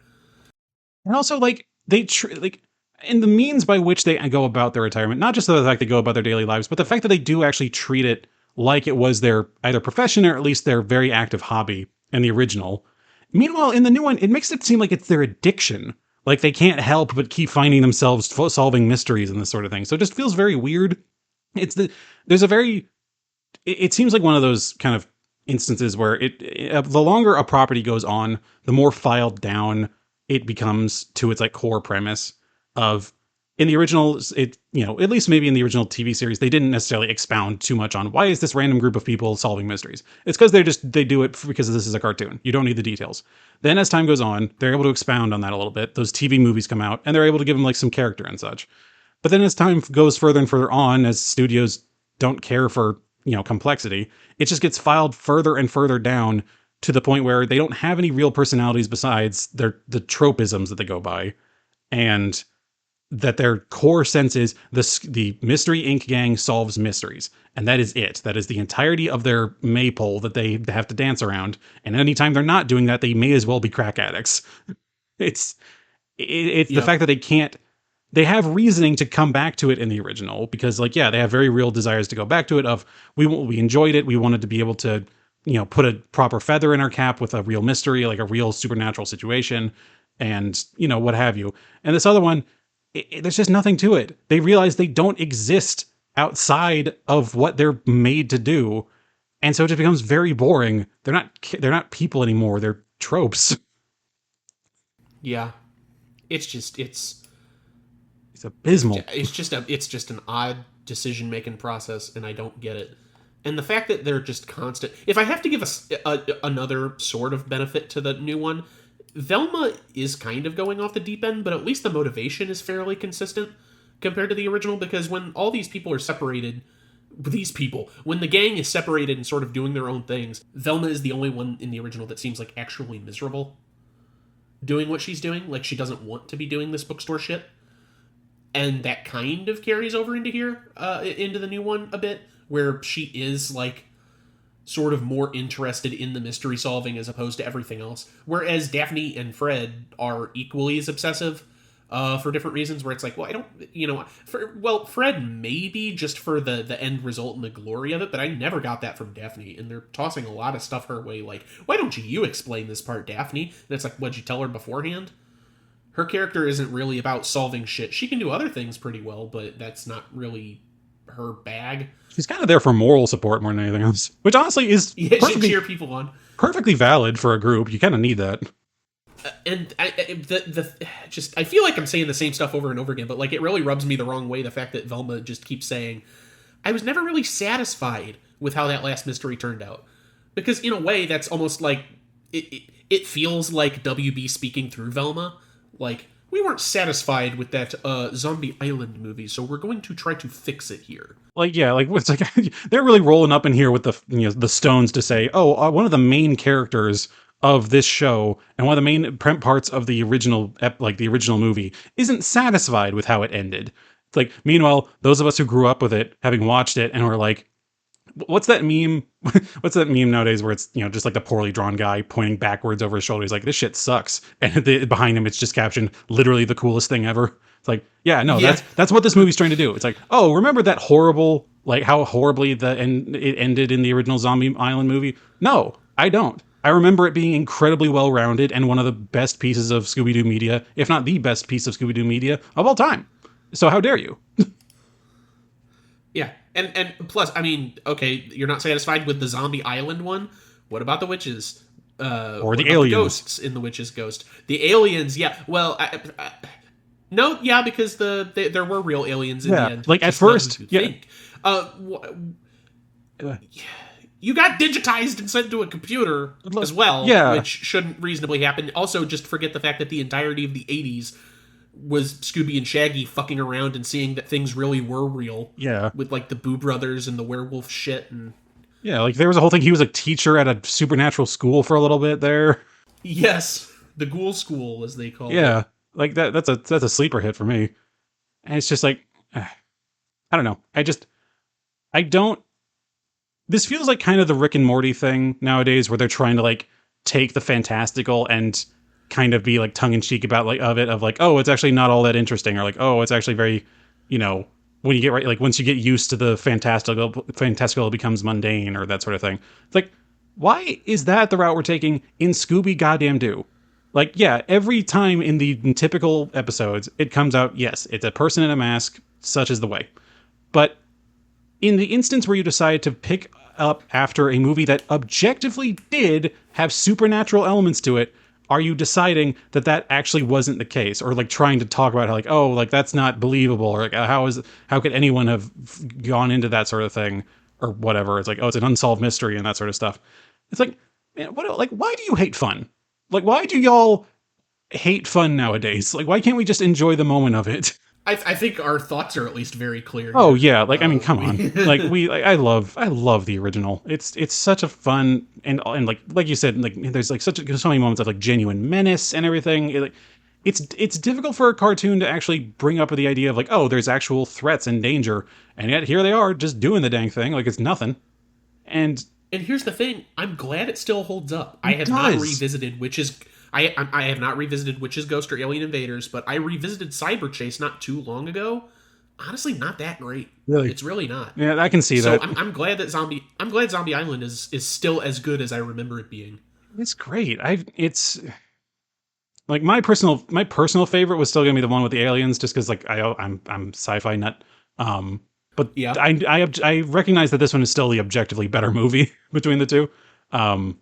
And also, like, like, in the means by which they go about their retirement, not just the fact they go about their daily lives, but the fact that they do actually treat it like it was their either profession or at least their very active hobby in the original. Meanwhile, in the new one, it makes it seem like it's their addiction. Like they can't help but keep finding themselves solving mysteries and this sort of thing. So it just feels very weird. There's a very, it seems like one of those kind of instances where the longer a property goes on, the more filed down it becomes to its like core premise of, in the original, it, you know, at least maybe in the original TV series, they didn't necessarily expound too much on why is this random group of people solving mysteries. It's because they do it because this is a cartoon. You don't need the details. Then as time goes on, they're able to expound on that a little bit. Those TV movies come out and they're able to give them like some character and such. But then as time goes further and further on, as studios don't care for, you know, complexity, it just gets filed further and further down to the point where they don't have any real personalities besides the tropisms that they go by. And that their core sense is the Mystery Inc. gang solves mysteries. And that is it. That is the entirety of their maypole that they have to dance around. And anytime they're not doing that, they may as well be crack addicts. It's the fact that they have reasoning to come back to it in the original because, like, yeah, they have very real desires to go back to it of, we enjoyed it. We wanted to be able to, you know, put a proper feather in our cap with a real mystery, like a real supernatural situation and, you know, what have you. And this other one, there's just nothing to it. They realize they don't exist outside of what they're made to do. And so it just becomes very boring. They're not people anymore. They're tropes. Yeah. It's abysmal. It's just an odd decision-making process, and I don't get it. And the fact that they're just constant... If I have to give another sort of benefit to the new one, Velma is kind of going off the deep end, but at least the motivation is fairly consistent compared to the original, because when all these people are separated, when the gang is separated and sort of doing their own things, Velma is the only one in the original that seems like actually miserable doing what she's doing. Like, she doesn't want to be doing this bookstore shit. And that kind of carries over into here, into the new one a bit, where she is, like, sort of more interested in the mystery solving as opposed to everything else. Whereas Daphne and Fred are equally as obsessive for different reasons, where it's like, well, I don't, you know, Fred maybe just for the end result and the glory of it, but I never got that from Daphne, and they're tossing a lot of stuff her way, like, why don't you explain this part, Daphne? And it's like, what'd you tell her beforehand? Her character isn't really about solving shit. She can do other things pretty well, but that's not really her bag. She's kind of there for moral support more than anything else, which honestly is she cheer people on. Perfectly valid for a group. You kind of need that. And I feel like I'm saying the same stuff over and over again, but like it really rubs me the wrong way. The fact that Velma just keeps saying, "I was never really satisfied with how that last mystery turned out," because in a way that's almost like it feels like WB speaking through Velma, like, we weren't satisfied with that Zombie Island movie, so we're going to try to fix it here. Like, yeah, like it's like they're really rolling up in here with the stones to say, oh, one of the main characters of this show and one of the main parts of the original movie isn't satisfied with how it ended. It's like, meanwhile, those of us who grew up with it, having watched it, and we're like, what's that meme? What's that meme nowadays where it's, you know, just like the poorly drawn guy pointing backwards over his shoulder? He's like, this shit sucks. And behind him, it's just captioned, literally the coolest thing ever. It's like, yeah, no, yeah. That's what this movie's trying to do. It's like, oh, remember that horrible, like how horribly it ended in the original Zombie Island movie? No, I don't. I remember it being incredibly well-rounded and one of the best pieces of Scooby Doo media, if not the best piece of Scooby Doo media of all time. So how dare you? Yeah. And plus, I mean, okay, you're not satisfied with the Zombie Island one? What about the witches? Or the aliens? The ghosts in the witches' ghost. The aliens, yeah. Well, no, yeah, because there were real aliens in the end. Like at first, yeah. You got digitized and sent to a computer as well, which shouldn't reasonably happen. Also, just forget the fact that the entirety of the 80s was Scooby and Shaggy fucking around and seeing that things really were real. Yeah. With, like, the Boo Brothers and the werewolf shit. And Yeah, like there was a whole thing. He was a teacher at a supernatural school for a little bit there. Yes, the Ghoul School, as they called it. Yeah, like that's a sleeper hit for me. And it's just like, I don't know. I don't. This feels like kind of the Rick and Morty thing nowadays, where they're trying to like take the fantastical and kind of be like tongue in cheek about of like, oh, it's actually not all that interesting, or like, oh, it's actually very, you know, when you get right, like once you get used to the fantastical it becomes mundane, or that sort of thing. It's like, why is that the route we're taking in Scooby Goddamn Doo? Like, yeah, every time in the typical episodes, it comes out, yes, it's a person in a mask, such is the way. But in the instance where you decide to pick up after a movie that objectively did have supernatural elements to it, are you deciding that that actually wasn't the case, or like trying to talk about how like, oh, like that's not believable, or like how could anyone have gone into that sort of thing, or whatever? It's like, oh, it's an unsolved mystery and that sort of stuff. It's like, man, what? Like, why do you hate fun? Like, why do y'all hate fun nowadays? Like, why can't we just enjoy the moment of it? I think our thoughts are at least very clear. Oh here. yeah, like I mean, come on, like I love the original. It's such a fun and like you said, like there's like so many moments of like genuine menace and everything. It's difficult for a cartoon to actually bring up the idea of like, oh, there's actual threats and danger, and yet here they are just doing the dang thing like it's nothing. And here's the thing: I'm glad it still holds up. I have not revisited I have not revisited Witches, Ghost, or Alien Invaders, but I revisited Cyber Chase not too long ago. Honestly, not that great. Really, it's really not. Yeah, I can see that. So I'm glad that Zombie Island is still as good as I remember it being. It's great. It's like my personal favorite was still gonna be the one with the aliens, just because like I'm sci-fi nut. But yeah, I recognize that this one is still the objectively better movie between the two. And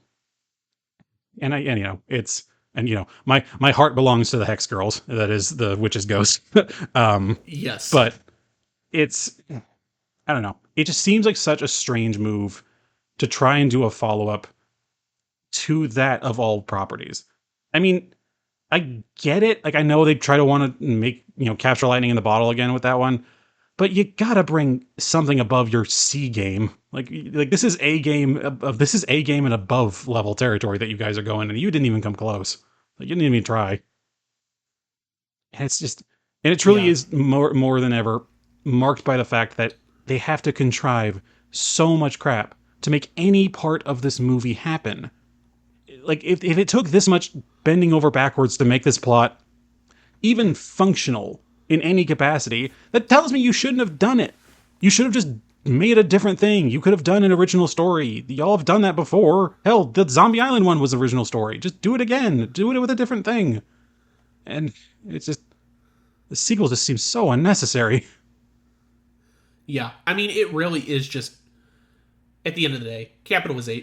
my heart belongs to the Hex Girls. That is the Witch's Ghost. Yes. But it's, I don't know. It just seems like such a strange move to try and do a follow-up to that of all properties. I mean, I get it. Like, I know they try to want to make, capture lightning in the bottle again with that one. But you gotta bring something above your C game. Like this is A game and above level territory that you guys are going, and you didn't even come close. Like, you didn't even try. And it's just, and it truly is more than ever marked by the fact that they have to contrive so much crap to make any part of this movie happen. Like, if it took this much bending over backwards to make this plot even functional in any capacity, that tells me you shouldn't have done it. You should have just made a different thing. You could have done an original story. Y'all have done that before. Hell, the Zombie Island one was the original story. Just do it again. Do it with a different thing. And it's just, the sequel just seems so unnecessary. Yeah, I mean, it really is just, at the end of the day,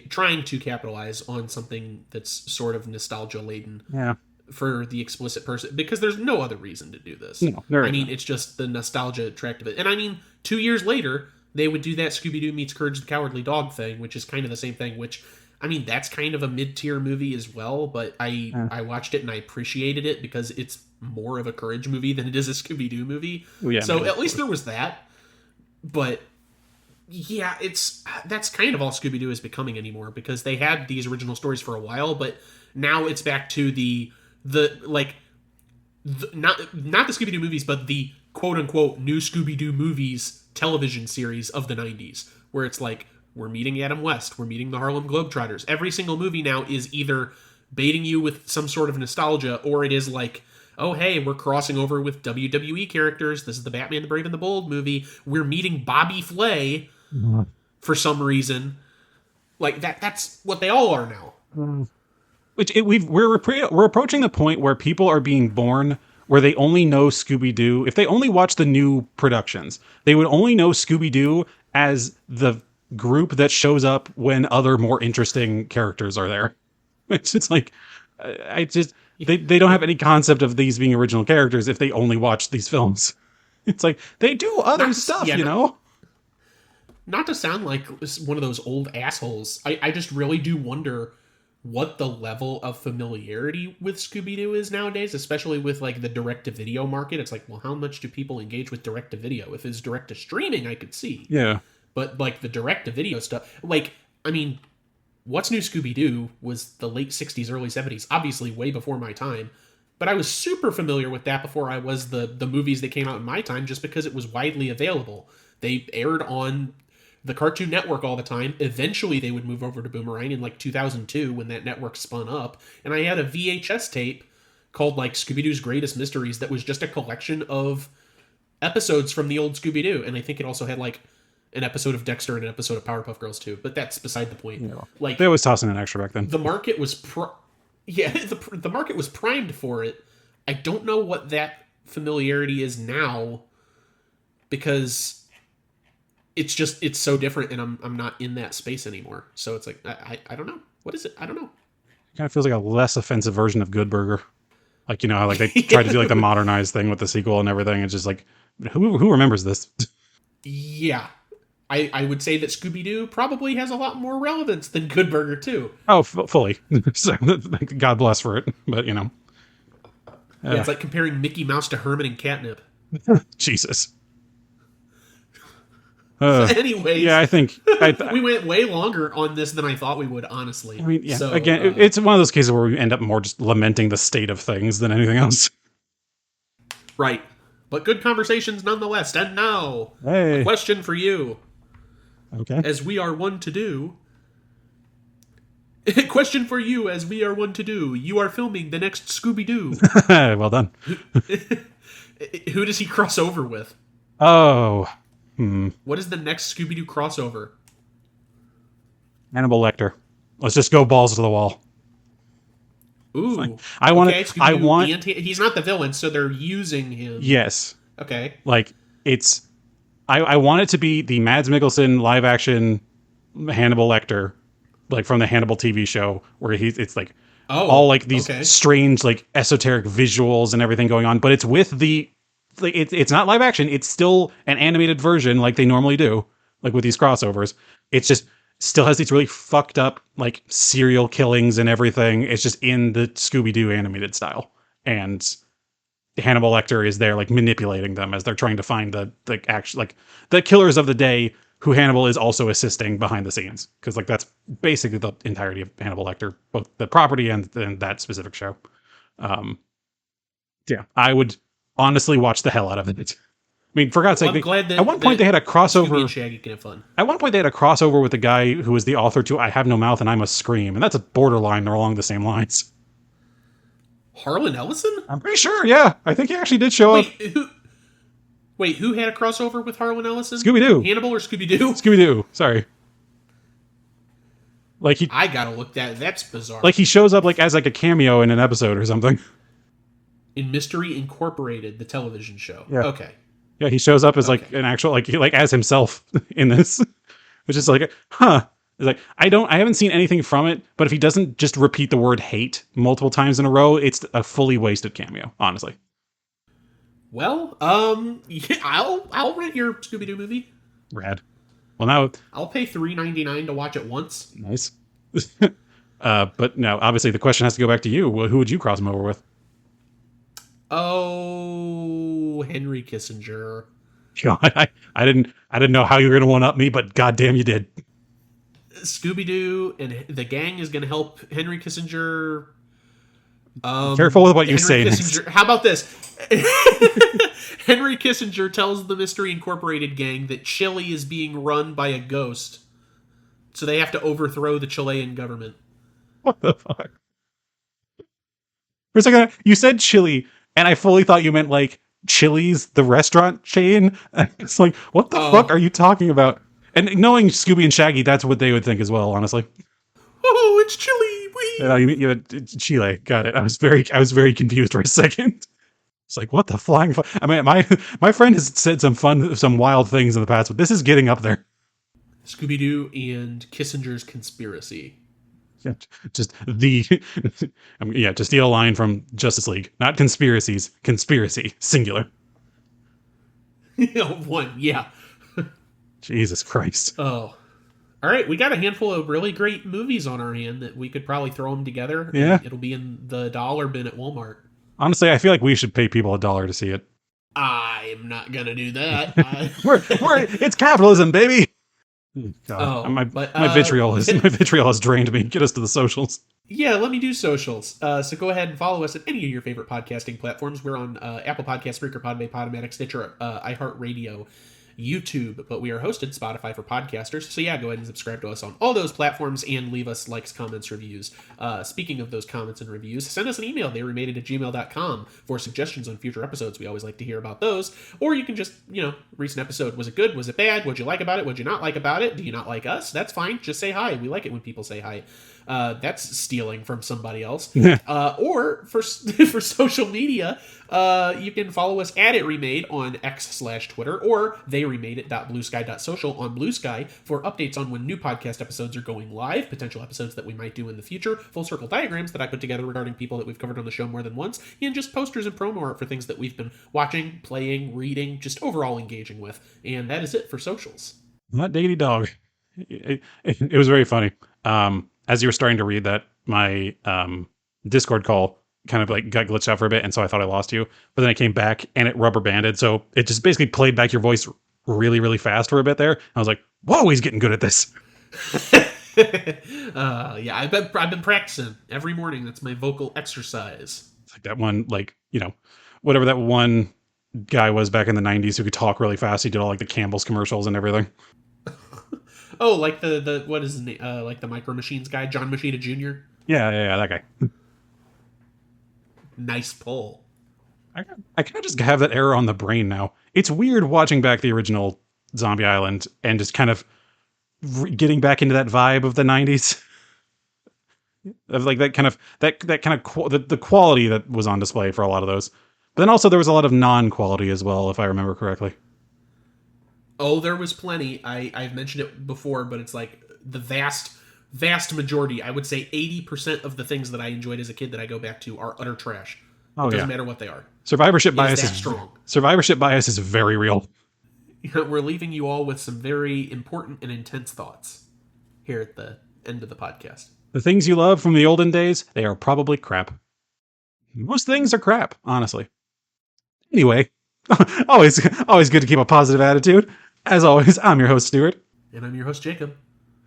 trying to capitalize on something that's sort of nostalgia laden. Yeah. For the explicit person, because there's no other reason to do this. No, I mean, it's just the nostalgia attract of it. And I mean, 2 years later, they would do that Scooby Doo meets Courage the Cowardly Dog thing, which is kind of the same thing, which, I mean, that's kind of a mid-tier movie as well, but I watched it and I appreciated it because it's more of a Courage movie than it is a Scooby Doo movie. Yeah, so at least there was that. But yeah, that's kind of all Scooby Doo is becoming anymore, because they had these original stories for a while, but now it's back to not the Scooby-Doo movies, but the quote-unquote new Scooby-Doo movies television series of the 90s, where it's like, we're meeting Adam West, we're meeting the Harlem Globetrotters. Every single movie now is either baiting you with some sort of nostalgia, or it is like, oh, hey, we're crossing over with WWE characters. This is the Batman the Brave and the Bold movie. We're meeting Bobby Flay for some reason. Like, that's what they all are now. We're approaching the point where people are being born where they only know Scooby-Doo. If they only watch the new productions, they would only know Scooby-Doo as the group that shows up when other more interesting characters are there. It's just like, they don't have any concept of these being original characters if they only watch these films. It's like, they do other stuff, Not to sound like one of those old assholes, I just really do wonder what the level of familiarity with Scooby-Doo is nowadays, especially with like the direct-to-video market. It's like, well, how much do people engage with direct-to-video? If it's direct-to-streaming, I could see. Yeah. But like the direct-to-video stuff, like I mean, What's New Scooby Doo was the late 60s, early 70s, obviously way before my time. But I was super familiar with that before I was the movies that came out in my time, just because it was widely available. They aired on the Cartoon Network all the time. Eventually, they would move over to Boomerang in like 2002 when that network spun up. And I had a VHS tape called like Scooby Doo's Greatest Mysteries that was just a collection of episodes from the old Scooby Doo. And I think it also had like an episode of Dexter and an episode of Powerpuff Girls too. But that's beside the point. Yeah. Like, They always toss in an extra back then. the market was the market was primed for it. I don't know what that familiarity is now, because it's so different, and I'm not in that space anymore. So it's like I don't know. What is it? I don't know. It kind of feels like a less offensive version of Good Burger. Like, you know how like they tried to do like the modernized thing with the sequel and everything. It's just like, who remembers this? Yeah. I would say that Scooby-Doo probably has a lot more relevance than Good Burger too. Oh, fully. So, God bless for it. But, you know. Yeah, it's like comparing Mickey Mouse to Herman and Catnip. Jesus. Anyways, yeah, I think we went way longer on this than I thought we would, honestly. I mean, yeah. So, Again, it's one of those cases where we end up more just lamenting the state of things than anything else. Right. But good conversations nonetheless. And now, Hey. a question for you. Okay. As we are one to do. Question for you, as we are one to do. You are filming the next Scooby-Doo. Well done. Who does he cross over with? Oh. What is the next Scooby-Doo crossover? Hannibal Lecter. Let's just go balls to the wall. Ooh. I want okay, to. I want. He's not the villain, so they're using him. Yes. Okay. Like, it's. I want it to be the Mads Mikkelsen live action Hannibal Lecter, like from the Hannibal TV show, where it's like all like these strange, like esoteric visuals and everything going on, but it's with the. Like, it's not live action. It's still an animated version like they normally do, like with these crossovers. It's just still has these really fucked up like serial killings and everything. It's just in the Scooby-Doo animated style. And Hannibal Lecter is there like manipulating them as they're trying to find the killers of the day, who Hannibal is also assisting behind the scenes. Because like that's basically the entirety of Hannibal Lecter, both the property and that specific show. Yeah, I would honestly watch the hell out of it. I mean, for God's sake, I'm glad that at one point they had a crossover. Scooby and Shaggy can have fun. At one point they had a crossover with the guy who was the author to I Have No Mouth and I Must Scream, and that's a borderline along the same lines. Harlan Ellison? I'm pretty sure, yeah. I think he actually did show up. Who had a crossover with Harlan Ellison? Scooby-Doo. Hannibal or Scooby-Doo? Scooby-Doo, sorry. Like I gotta look that's bizarre. Like he shows up like as like a cameo in an episode or something. In Mystery Incorporated, the television show. Yeah. Okay. Yeah, he shows up as like an actual like as himself in this, which is like, huh? It's like I haven't seen anything from it, but if he doesn't just repeat the word hate multiple times in a row, it's a fully wasted cameo, honestly. Well, yeah, I'll rent your Scooby-Doo movie. Rad. Well, now I'll pay $3.99 to watch it once. Nice. But no, obviously the question has to go back to you. Well, who would you cross him over with? Oh, Henry Kissinger. God, I didn't know how you were gonna one up me, but goddamn, you did. Scooby-Doo and the gang is gonna help Henry Kissinger. Careful with what you say. How about this? Henry Kissinger tells the Mystery Incorporated gang that Chile is being run by a ghost, so they have to overthrow the Chilean government. What the fuck? For a second, you said Chile, and I fully thought you meant like Chili's, the restaurant chain. It's like, what the fuck are you talking about? And knowing Scooby and Shaggy, that's what they would think as well, honestly. Oh, it's Chile. You had Chile. Got it. I was very confused for a second. It's like, what the flying fuck? I mean, my friend has said some wild things in the past, but this is getting up there. Scooby-Doo and Kissinger's conspiracy. Yeah, just to steal a line from Justice League. Not conspiracies, conspiracy, singular. One, yeah. Jesus Christ. Oh. All right, we got a handful of really great movies on our hand that we could probably throw them together. Yeah. It'll be in the dollar bin at Walmart. Honestly, I feel like we should pay people $1 to see it. I'm not going to do that. It's capitalism, baby! God. Oh, my but, vitriol has drained me. Get us to the socials. Yeah, let me do socials. So go ahead and follow us at any of your favorite podcasting platforms. We're on Apple Podcasts, Spreaker, Podbay, Podomatic, Stitcher, iHeartRadio, YouTube, but we are hosted Spotify for podcasters. So yeah, go ahead and subscribe to us on all those platforms and leave us likes, comments, reviews. Speaking of those comments and reviews, send us an email, theyremadeit@gmail.com, for suggestions on future episodes. We always like to hear about those. Or you can just, recent episode. Was it good? Was it bad? What'd you like about it? What'd you not like about it? Do you not like us? That's fine. Just say hi. We like it when people say hi. That's stealing from somebody else. Or for social media, you can follow us at It Remade on X/Twitter, or theyremadeit.bluesky.social on Blue Sky for updates on when new podcast episodes are going live, potential episodes that we might do in the future, full circle diagrams that I put together regarding people that we've covered on the show more than once, and just posters and promo art for things that we've been watching, playing, reading, just overall engaging with. And that is it for socials. Not Diggity Dog. It was very funny. As you were starting to read that, my Discord call kind of like got glitched out for a bit, and so I thought I lost you. But then I came back, and it rubber banded, so it just basically played back your voice really, really fast for a bit there. I was like, "Whoa, he's getting good at this." Yeah, I've been practicing every morning. That's my vocal exercise. It's like that one, whatever that one guy was back in the '90s who could talk really fast. He did all like the Campbell's commercials and everything. Oh, like the what is his name? Like the Micro Machines guy, John Machida Jr. Yeah, that guy. Nice pull. I kind of just have that error on the brain now. It's weird watching back the original Zombie Island and just kind of getting back into that vibe of the '90s, of like the quality that was on display for a lot of those. But then also there was a lot of non-quality as well, if I remember correctly. Oh, there was plenty. I've mentioned it before, but it's like the vast majority. I would say 80% of the things that I enjoyed as a kid that I go back to are utter trash. Oh, it doesn't matter what they are. Survivorship bias is strong. Survivorship bias is very real. We're leaving you all with some very important and intense thoughts here at the end of the podcast. The things you love from the olden days, they are probably crap. Most things are crap, honestly. Anyway, always good to keep a positive attitude. As always, I'm your host, Stuart. And I'm your host, Jacob.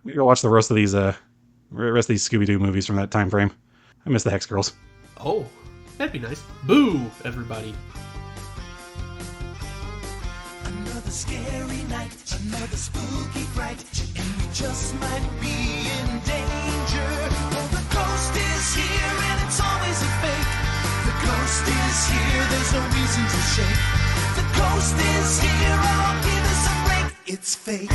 We go watch the rest of these Scooby Doo movies from that time frame. I miss the Hex Girls. Oh, that'd be nice. Boo, everybody. Another scary night, another spooky fright, and we just might be in danger. Oh, the ghost is here, and it's always a fake. The ghost is here, there's no reason to shake. The ghost is here, oh, give us a break. It's fake.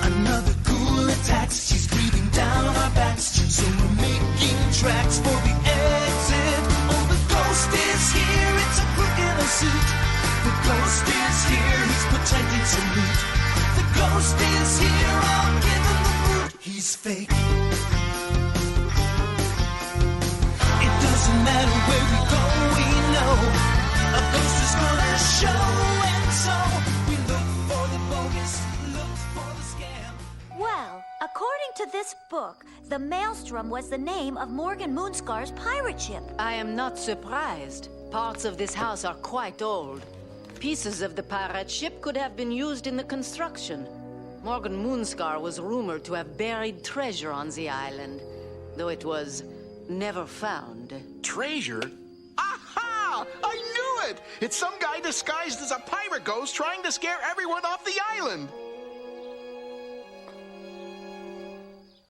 Another ghoul attacks, she's breathing down our backs, so we're making tracks for the exit. Oh, the ghost is here, it's a crook in a suit. The ghost is here, he's pretending to loot. The ghost is here, I'll give him the boot. He's fake. It doesn't matter where we go, we know a ghost is gonna show, and so we look for the bogus, look for the scam. Well, according to this book, the Maelstrom was the name of Morgan Moonscar's pirate ship. I am not surprised. Parts of this house are quite old. Pieces of the pirate ship could have been used in the construction. Morgan Moonscar was rumored to have buried treasure on the island, though it was never found. Treasure? Aha! I knew it! It's some guy disguised as a pirate ghost trying to scare everyone off the island.